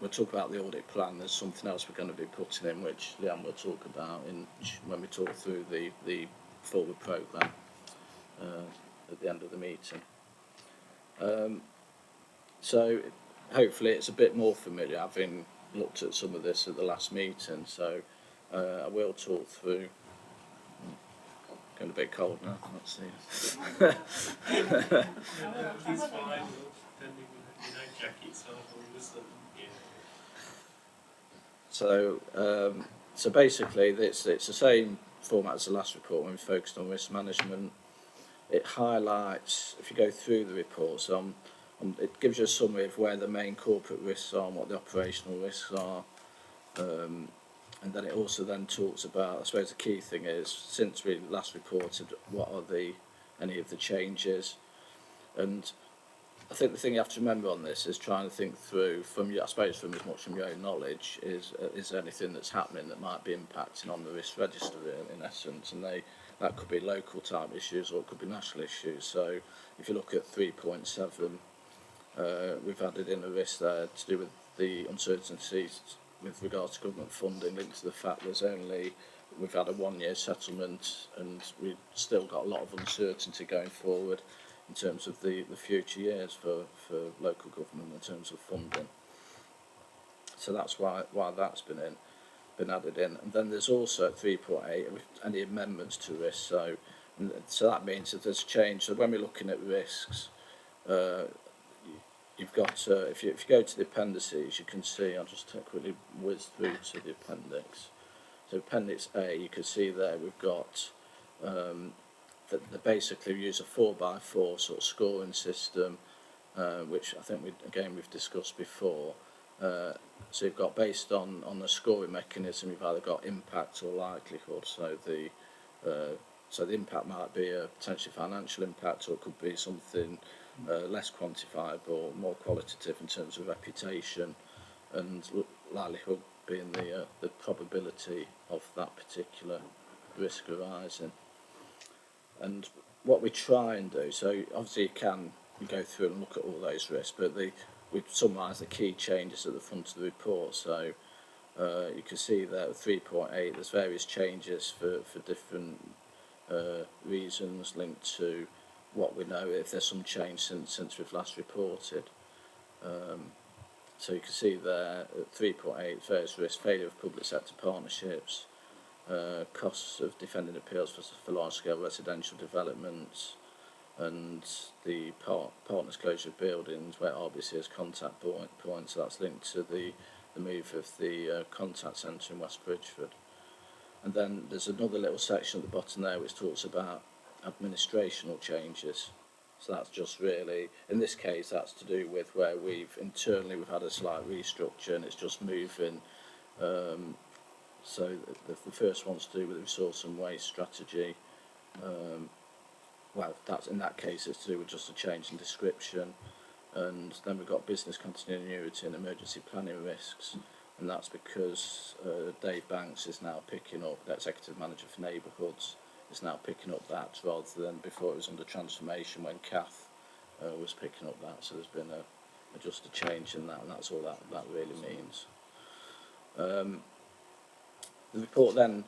talk about the audit plan. There's something else we're going to be putting in, which Leanne will talk about when we talk through the forward programme at the end of the meeting. So hopefully it's a bit more familiar, having looked at some of this at the last meeting. So I will talk through. Going a bit cold now. Let's see. He's fine. Pretending with no jackets on all of a sudden. Yeah. So basically, it's the same format as the last report when we focused on risk management. It highlights, if you go through the reports, it gives you a summary of where the main corporate risks are and what the operational risks are. And then it also then talks about, I suppose the key thing is, since we last reported, what are any of the changes. And I think the thing you have to remember on this is trying to think through, from as much from your own knowledge, is there anything that's happening that might be impacting on the risk register in essence, and that could be local type issues or it could be national issues. So if you look at 3.7, we've added in a risk there to do with the uncertainties with regards to government funding, linked to the fact we've had a 1-year settlement and we've still got a lot of uncertainty going forward in terms of the future years for local government in terms of funding. So that's why that's been added in. And then there's also 3.8 any amendments to risk. So that means if there's change. So when we're looking at risks, you've got if you go to the appendices, you can see. I'll just quickly whiz through to the appendix. So Appendix A, you can see there we've got that basically use a 4x4 sort of scoring system, which I think we've discussed before. So you've got, based on the scoring mechanism, you've either got impact or likelihood. So the impact might be a potentially financial impact, or it could be something less quantifiable, more qualitative in terms of reputation, and likelihood being the probability of that particular risk arising. And what we try and do, so obviously you go through and look at all those risks, but we've summarised the key changes at the front of the report. So you can see there at 3.8 there's various changes for different reasons linked to what we know, if there's some change since we've last reported. So you can see there at 3.8 various risks: failure of public sector partnerships, costs of defending appeals for large-scale residential developments, and the partners' closure of buildings where RBC has contact points. So that's linked to the move of the contact centre in West Bridgford. And then there's another little section at the bottom there which talks about administrational changes. So that's just really, in this case, that's to do with where we've had a slight restructure, and it's just moving. So the first one's to do with the resource and waste strategy. Well, in that case it's to do with just a change in description. And then we've got business continuity and emergency planning risks, and that's because Dave Banks is now picking up, the executive manager for neighbourhoods, is now picking up that, rather than before it was under transformation when Kath was picking up that. So there's been just a change in that, and that's all that really means. The report then,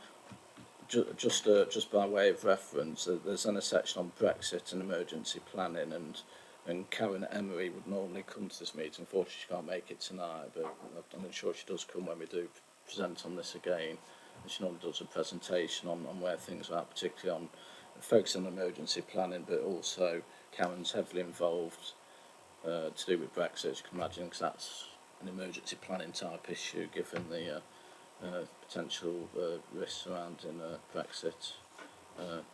just by way of reference, there's then a section on Brexit and emergency planning, and Karen Emery would normally come to this meeting. Unfortunately, she can't make it tonight, but I'm sure she does come when we do present on this again. And she normally does a presentation on where things are, particularly on focusing on emergency planning, but also Karen's heavily involved to do with Brexit, as you can imagine, because that's an emergency planning type issue, given the potential risks surrounding Brexit,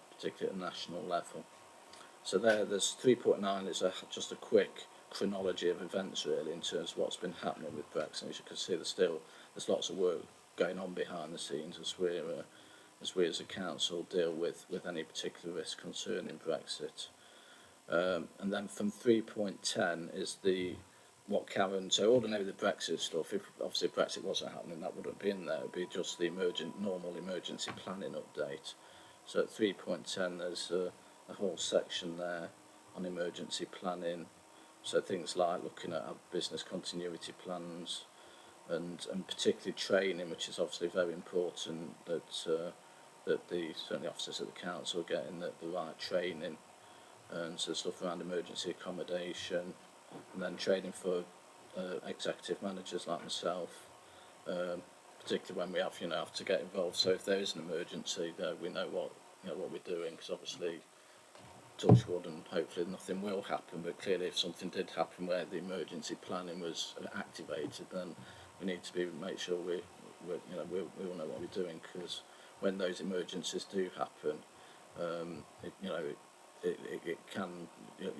particularly at a national level. So there's 3.9 is just a quick chronology of events really in terms of what's been happening with Brexit. As you can see, there's lots of work going on behind the scenes as we as a council deal with any particular risk concerning Brexit. And then from 3.10 is what Karen, so ordinarily the Brexit stuff, if obviously Brexit wasn't happening, that wouldn't be in there, it would be just the normal emergency planning update. So at 3.10 there's a whole section there on emergency planning, so things like looking at our business continuity plans and particularly training, which is obviously very important that the certainly officers at the council are getting the right training, and so stuff around emergency accommodation, and then training for executive managers like myself, particularly when we have to get involved. So if there is an emergency, we know what we're doing, because obviously, touch wood, and hopefully nothing will happen. But clearly, if something did happen where the emergency planning was activated, then we need to make sure we all know what we're doing, because when those emergencies do happen, it can,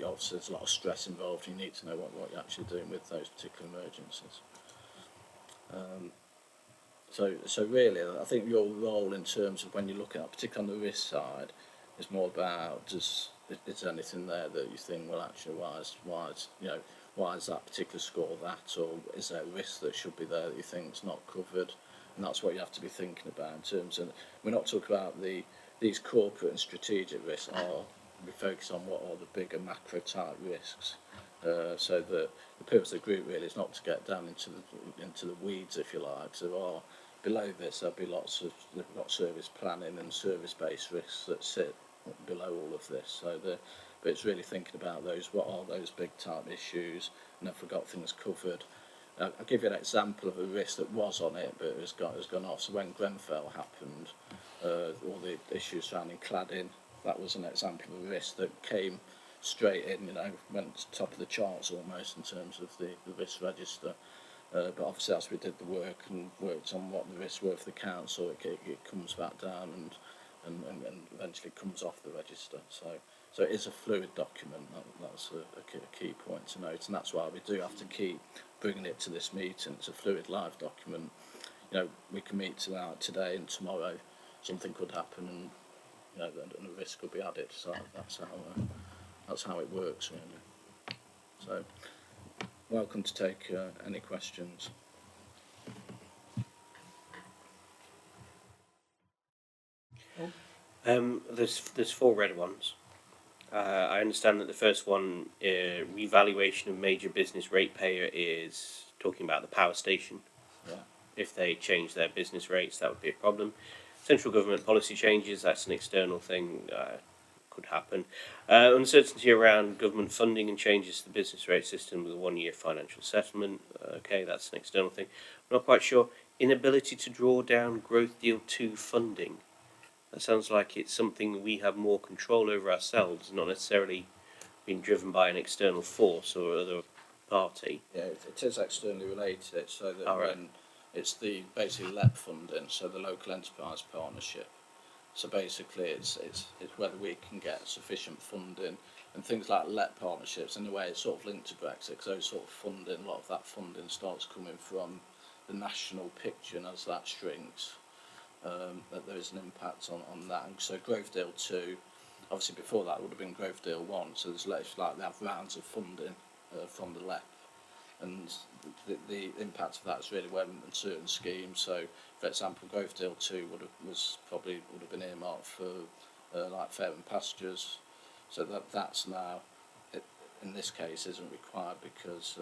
obviously there's a lot of stress involved. You need to know what you're actually doing with those particular emergencies. So really, I think your role in terms of when you're looking at, particularly on the risk side, is more about is there anything there that you think, well, actually, why is that particular score that, or is there a risk that should be there that you think is not covered? And that's what you have to be thinking about in terms of, we're not talking about these corporate and strategic risks, we focus on what are the bigger macro type risks. So the purpose of the group really is not to get down into the weeds, if you like. So below this there'll be lots of service planning and service based risks that sit below all of this. But it's really thinking about what are those big type issues, and if we've got things covered. I'll give you an example of a risk that was on it but has gone off. So when Grenfell happened, all the issues surrounding cladding, that was an example of a risk that came straight in, went to the top of the charts almost in terms of the risk register. But obviously as we did the work and worked on what the risks were for the council, it comes back down and eventually comes off the register. So it is a fluid document. That's a key point to note, and that's why we do have to keep bringing it to this meeting. It's a fluid live document. We can meet today and tomorrow something could happen, and and a risk could be added. So that's how it works really. So welcome to take any questions. There's 4 red ones. I understand that the first one, revaluation of major business ratepayer, is talking about the power station. Yeah. If they change their business rates, that would be a problem. Central government policy changes, that's an external thing, could happen. Uncertainty around government funding and changes to the business rate system with a 1-year financial settlement, okay, that's an external thing. I'm not quite sure. Inability to draw down Growth Deal 2 funding. That sounds like it's something we have more control over ourselves, not necessarily being driven by an external force or other party. Yeah, it is externally related, so that All right. when it's the basically LEP funding, so the local enterprise partnership. So basically, it's whether we can get sufficient funding, and things like LEP partnerships. In a way, it's sort of linked to Brexit, because those sort of funding, a lot of that funding starts coming from the national picture, and as that shrinks, that there is an impact on that. And so Growth Deal 2, obviously before that would have been Growth Deal 1. So there's like they have rounds of funding from the LEP. And the impact of that is really when in certain schemes. So, for example, Growth Deal 2 would have been earmarked for like Fair and Pastures. So that's now, in this case, isn't required because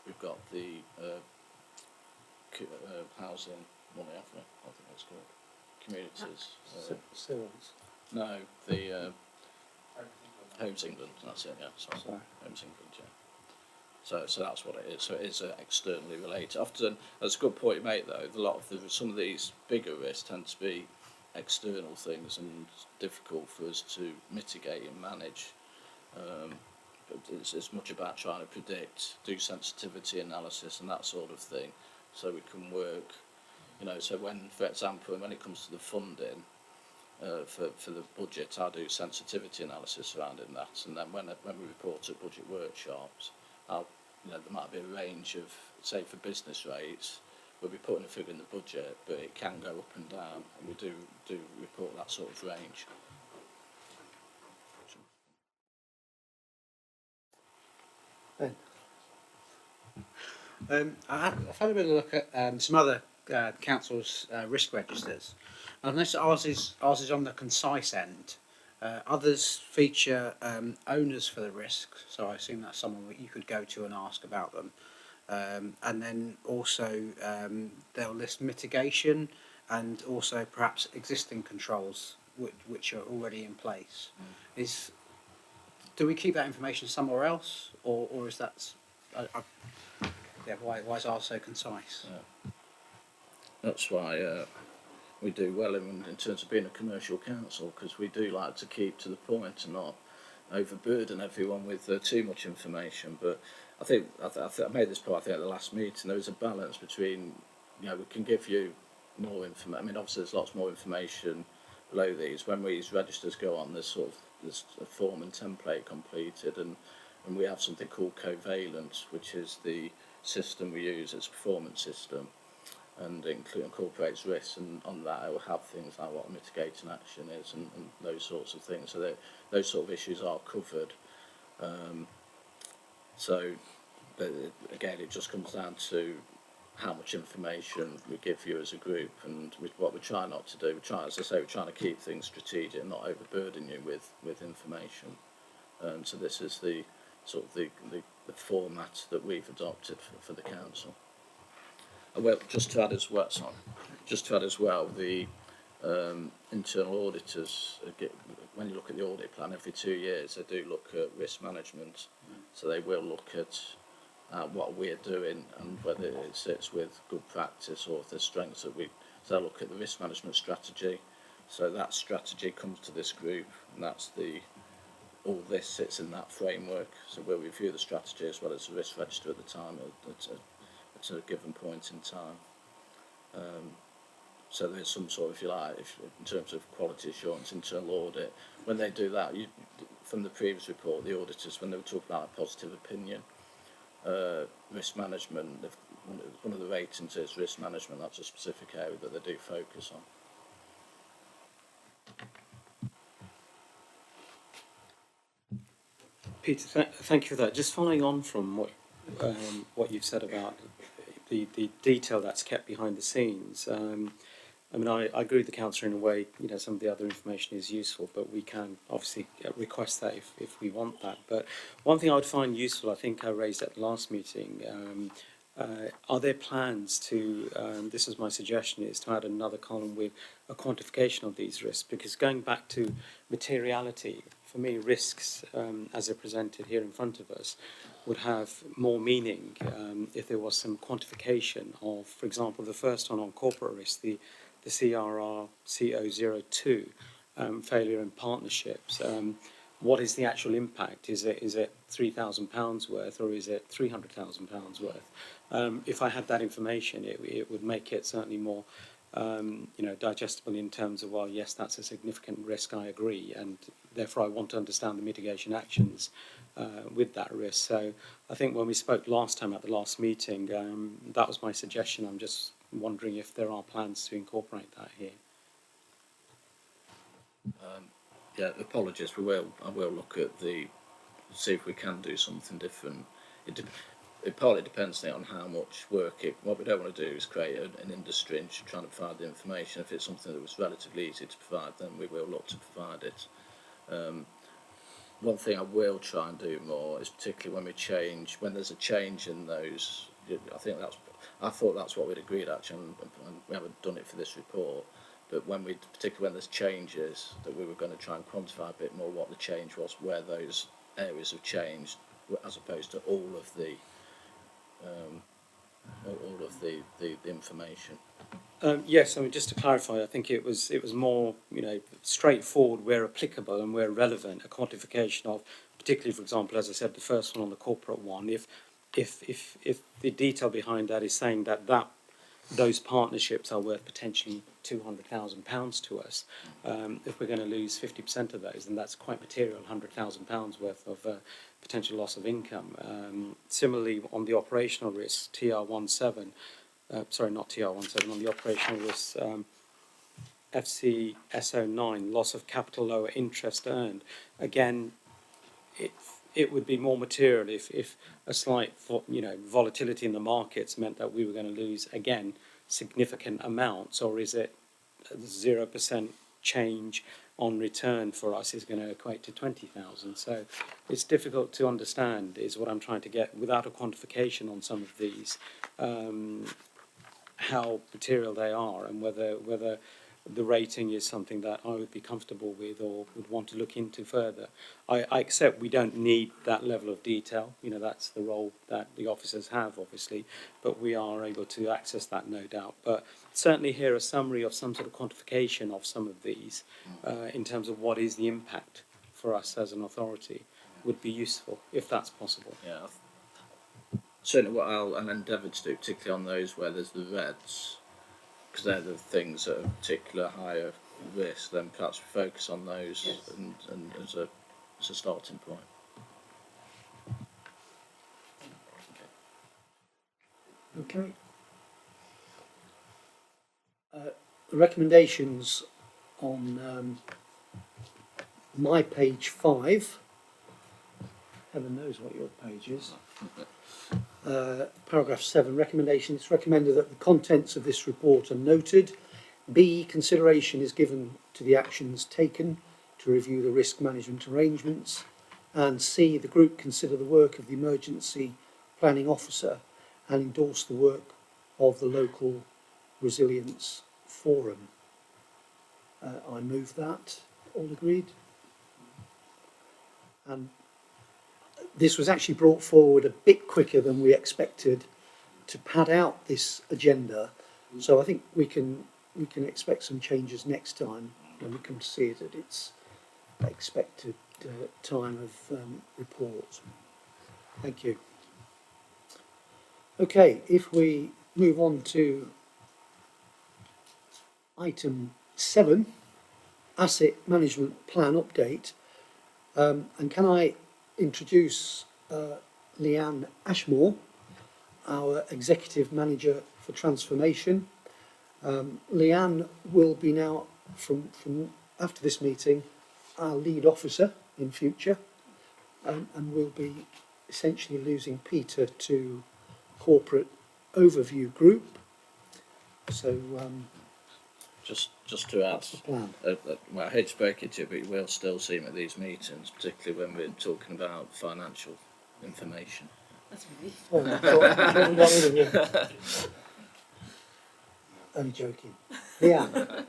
we've got the housing money, haven't we? I think that's called communities. Sales. No, the Homes England. That's it. Yeah, sorry. Homes England. Yeah. So that's what it is. So it is externally related. Often, that's a good point you make though. Some of these bigger risks tend to be external things and difficult for us to mitigate and manage. But it's much about trying to predict, do sensitivity analysis and that sort of thing, so we can work. So when, for example, when it comes to the funding, for the budget, I do sensitivity analysis surrounding that, and then when we report at budget workshops, there might be a range of, say for business rates, we'll be putting a figure in the budget, but it can go up and down, and we do report that sort of range. Ben? I've had a bit of a look at some other councils' risk registers, and I've noticed ours is on the concise end. Others feature owners for the risk, so I assume that's someone that you could go to and ask about them. And then also they'll list mitigation and also perhaps existing controls which are already in place. Do we keep that information somewhere else, or is that? Why is ours so concise? Yeah. That's why we do well in terms of being a commercial council, because we do like to keep to the point and not overburden everyone with too much information. But I think I made this point, I think, at the last meeting. There is a balance between, we can give you more information. I mean, obviously there's lots more information below these. When these registers go on, there's a form and template completed, and we have something called Covalent, which is the system we use. It's a performance system, and it incorporates risks, and on that it will have things like what a mitigating action is and those sorts of things. So those sort of issues are covered. So again, it just comes down to how much information we give you as a group, and what we try not to do. As I say, we're trying to keep things strategic and not overburden you with information. So this is the sort of the format that we've adopted for the council. Well, just to add as well, the internal auditors, when you look at the audit plan every 2 years, they do look at risk management. So they will look at what we're doing and whether it sits with good practice or if there's strengths that we. So they'll look at the risk management strategy. So that strategy comes to this group, and all this sits in that framework. So we'll review the strategy as well as the risk register at the time at a given point in time. So there's some sort of, if you like, in terms of quality assurance, internal audit. When they do that, from the previous report, the auditors, when they were talking about a positive opinion, risk management, one of the ratings is risk management. That's a specific area that they do focus on. Peter, thank you for that. Just following on from what you've said about the detail that's kept behind the scenes. I mean, I agree with the councillor in a way. Some of the other information is useful, but we can obviously request that if we want that. But one thing I would find useful, I think I raised at the last meeting, are there plans to, this is my suggestion, is to add another column with a quantification of these risks? Because going back to materiality, for me, risks, as they're presented here in front of us, would have more meaning if there was some quantification of, for example, the first one on corporate risk, the CRR CO02, failure in partnerships. What is the actual impact? Is it £3,000 worth, or is it £300,000 worth? If I had that information, it would make it certainly more digestible in terms of, well, yes, that's a significant risk, I agree, and therefore I want to understand the mitigation actions with that risk. So I think when we spoke last time at the last meeting, that was my suggestion. I'm just wondering if there are plans to incorporate that here. Yeah, apologies. I will look at see if we can do something different. It partly depends on how much work what we don't want to do is create an industry and trying to provide the information. If it's something that was relatively easy to provide, then we will look to provide it. One thing I will try and do more is particularly when there's a change in those. I thought that's what we'd agreed actually, and we haven't done it for this report. But particularly when there's changes, that we were going to try and quantify a bit more what the change was, where those areas have changed, as opposed to all of the information. Yes, I mean, just to clarify, I think it was more straightforward where applicable and where relevant, a quantification of, particularly, for example, as I said, the first one on the corporate one, if the detail behind that is saying that those partnerships are worth potentially £200,000 to us. If we're going to lose 50% of those, then that's quite material, £100,000 worth of potential loss of income. Similarly, on the operational risks, TR17, sorry, not TR17, on the operational risks, FCSO9, loss of capital, lower interest earned. Again, it would be more material if a slight volatility in the markets meant that we were going to lose, again, significant amounts, or is it 0% change on return for us is going to equate to 20,000? So it's difficult to understand, is what I'm trying to get, without a quantification on some of these, how material they are, and whether the rating is something that I would be comfortable with or would want to look into further. I accept we don't need that level of detail. That's the role that the officers have, obviously, but we are able to access that, no doubt. But certainly hear a summary of some sort of quantification of some of these in terms of what is the impact for us as an authority would be useful, if that's possible. Yeah, certainly what I'll endeavour to do, particularly on those where there's the reds, because they're the things that are particular higher risk, then perhaps we focus on those. Yes. and as a starting point. Okay. The recommendations on my page 5, heaven knows what your page is, paragraph 7, recommendation. It's recommended that the contents of this report are noted. B, consideration is given to the actions taken to review the risk management arrangements. And C, the group consider the work of the emergency planning officer and endorse the work of the local resilience forum. I move that. All agreed? And this was actually brought forward a bit quicker than we expected to pad out this agenda, so I think we can expect some changes next time when we come to see it at its expected time of report. Thank you. Okay, if we move on to item 7, asset management plan update, and can I introduce Leanne Ashmore, our Executive Manager for Transformation. Leanne will be now, from after this meeting, our lead officer in future, and will be essentially losing Peter to corporate overview group. So just to add, well, I hate to break it to you, but you will still see him at these meetings, particularly when we're talking about financial information. That's a relief. oh, I thought we got rid of you. Only joking. Leanne.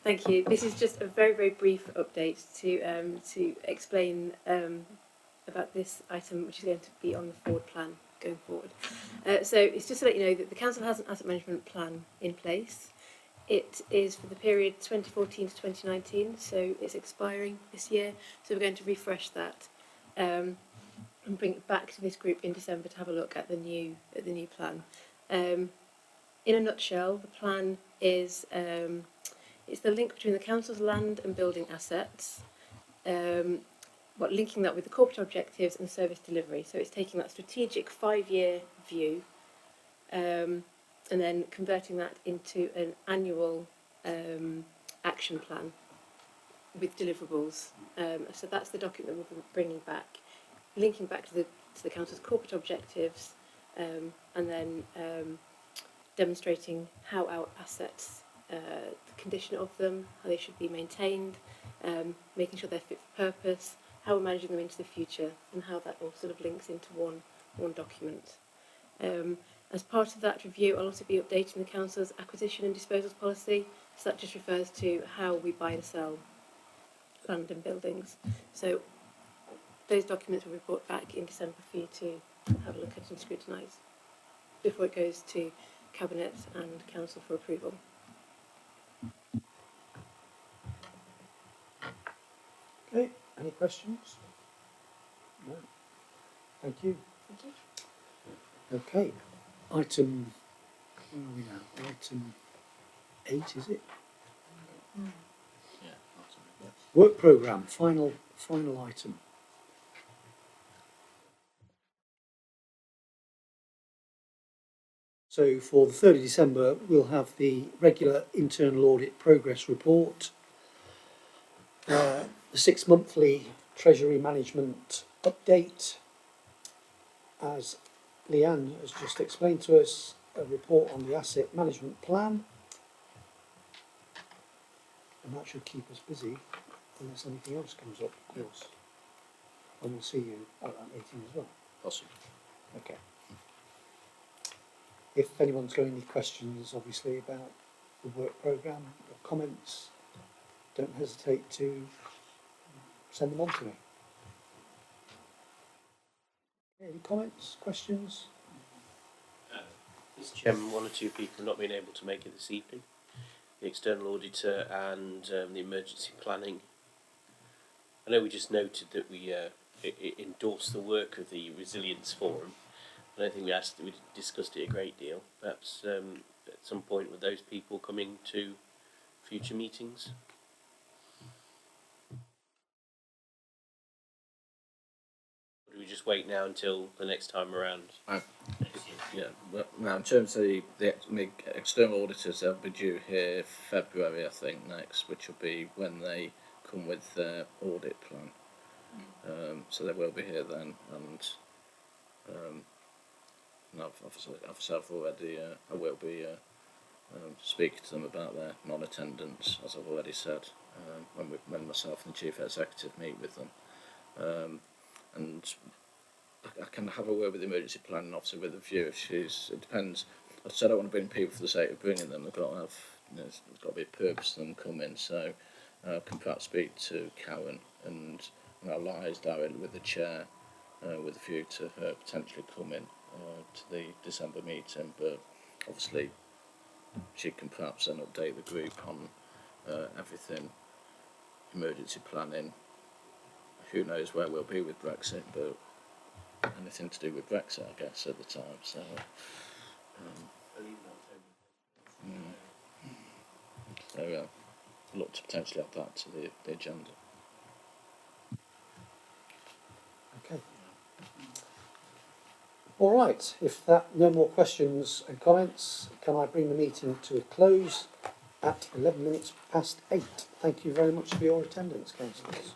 Thank you. This is just a very, very brief update to explain about this item, which is going to be on the forward plan going forward. So it's just to let you know that the council has an asset management plan in place. It is for the period 2014 to 2019, so it's expiring this year. So we're going to refresh that and bring it back to this group in December to have a look at the new plan. In a nutshell, the plan is it's the link between the council's land and building assets, linking that with the corporate objectives and service delivery. So it's taking that strategic 5-year view and then converting that into an annual action plan with deliverables. So that's the document that we'll be bringing back, linking back to the council's corporate objectives, and then demonstrating how our assets, the condition of them, how they should be maintained, making sure they're fit for purpose, how we're managing them into the future, and how that all sort of links into one document. As part of that review, I'll also be updating the council's acquisition and disposals policy. So that just refers to how we buy and sell land and buildings. So those documents will be brought back in December for you to have a look at and scrutinise before it goes to Cabinet and Council for approval. Okay, any questions? No. Thank you. Thank you. Okay, item Where are we now? Item 8, is it? Yeah, Work programme, final item. So for the 3rd of December, we'll have the regular internal audit progress report, the 6 monthly treasury management update, as Leanne has just explained to us, a report on the asset management plan, and that should keep us busy unless anything else comes up, of course. And we'll see you at that meeting as well. possible. Okay. If anyone's got any questions, obviously, about the work programme or comments, don't hesitate to send them on to me. Any comments, questions? Mr. Chairman, one or two people have not been able to make it this evening. The external auditor and the emergency planning. I know we just noted that we endorsed the work of the Resilience Forum. I don't think we discussed it a great deal. Perhaps at some point with those people coming to future meetings. Or do we just wait now until the next time around? Yeah, but now in terms of the external auditors, they'll be due here February, I think, next, which will be when they come with their audit plan. So they will be here then, and obviously I've already, I will be speaking to them about their non-attendance, as I've already said, when myself and the Chief Executive meet with them. And I can have a word with the emergency planning officer with a view if it depends. I said I don't want to bring people for the sake of bringing them. They've got to have, there's got to be a purpose to them coming. So I can perhaps speak to Karen and I'll liaise directly with the chair with a view to her potentially coming to the December meeting. But obviously she can perhaps then update the group on everything, emergency planning. Who knows where we'll be with Brexit, but anything to do with Brexit, I guess, at the time. So, so look to potentially add that to the agenda. Okay. All right. If no more questions and comments, can I bring the meeting to a close at 11 minutes past 8? Thank you very much for your attendance, councillors.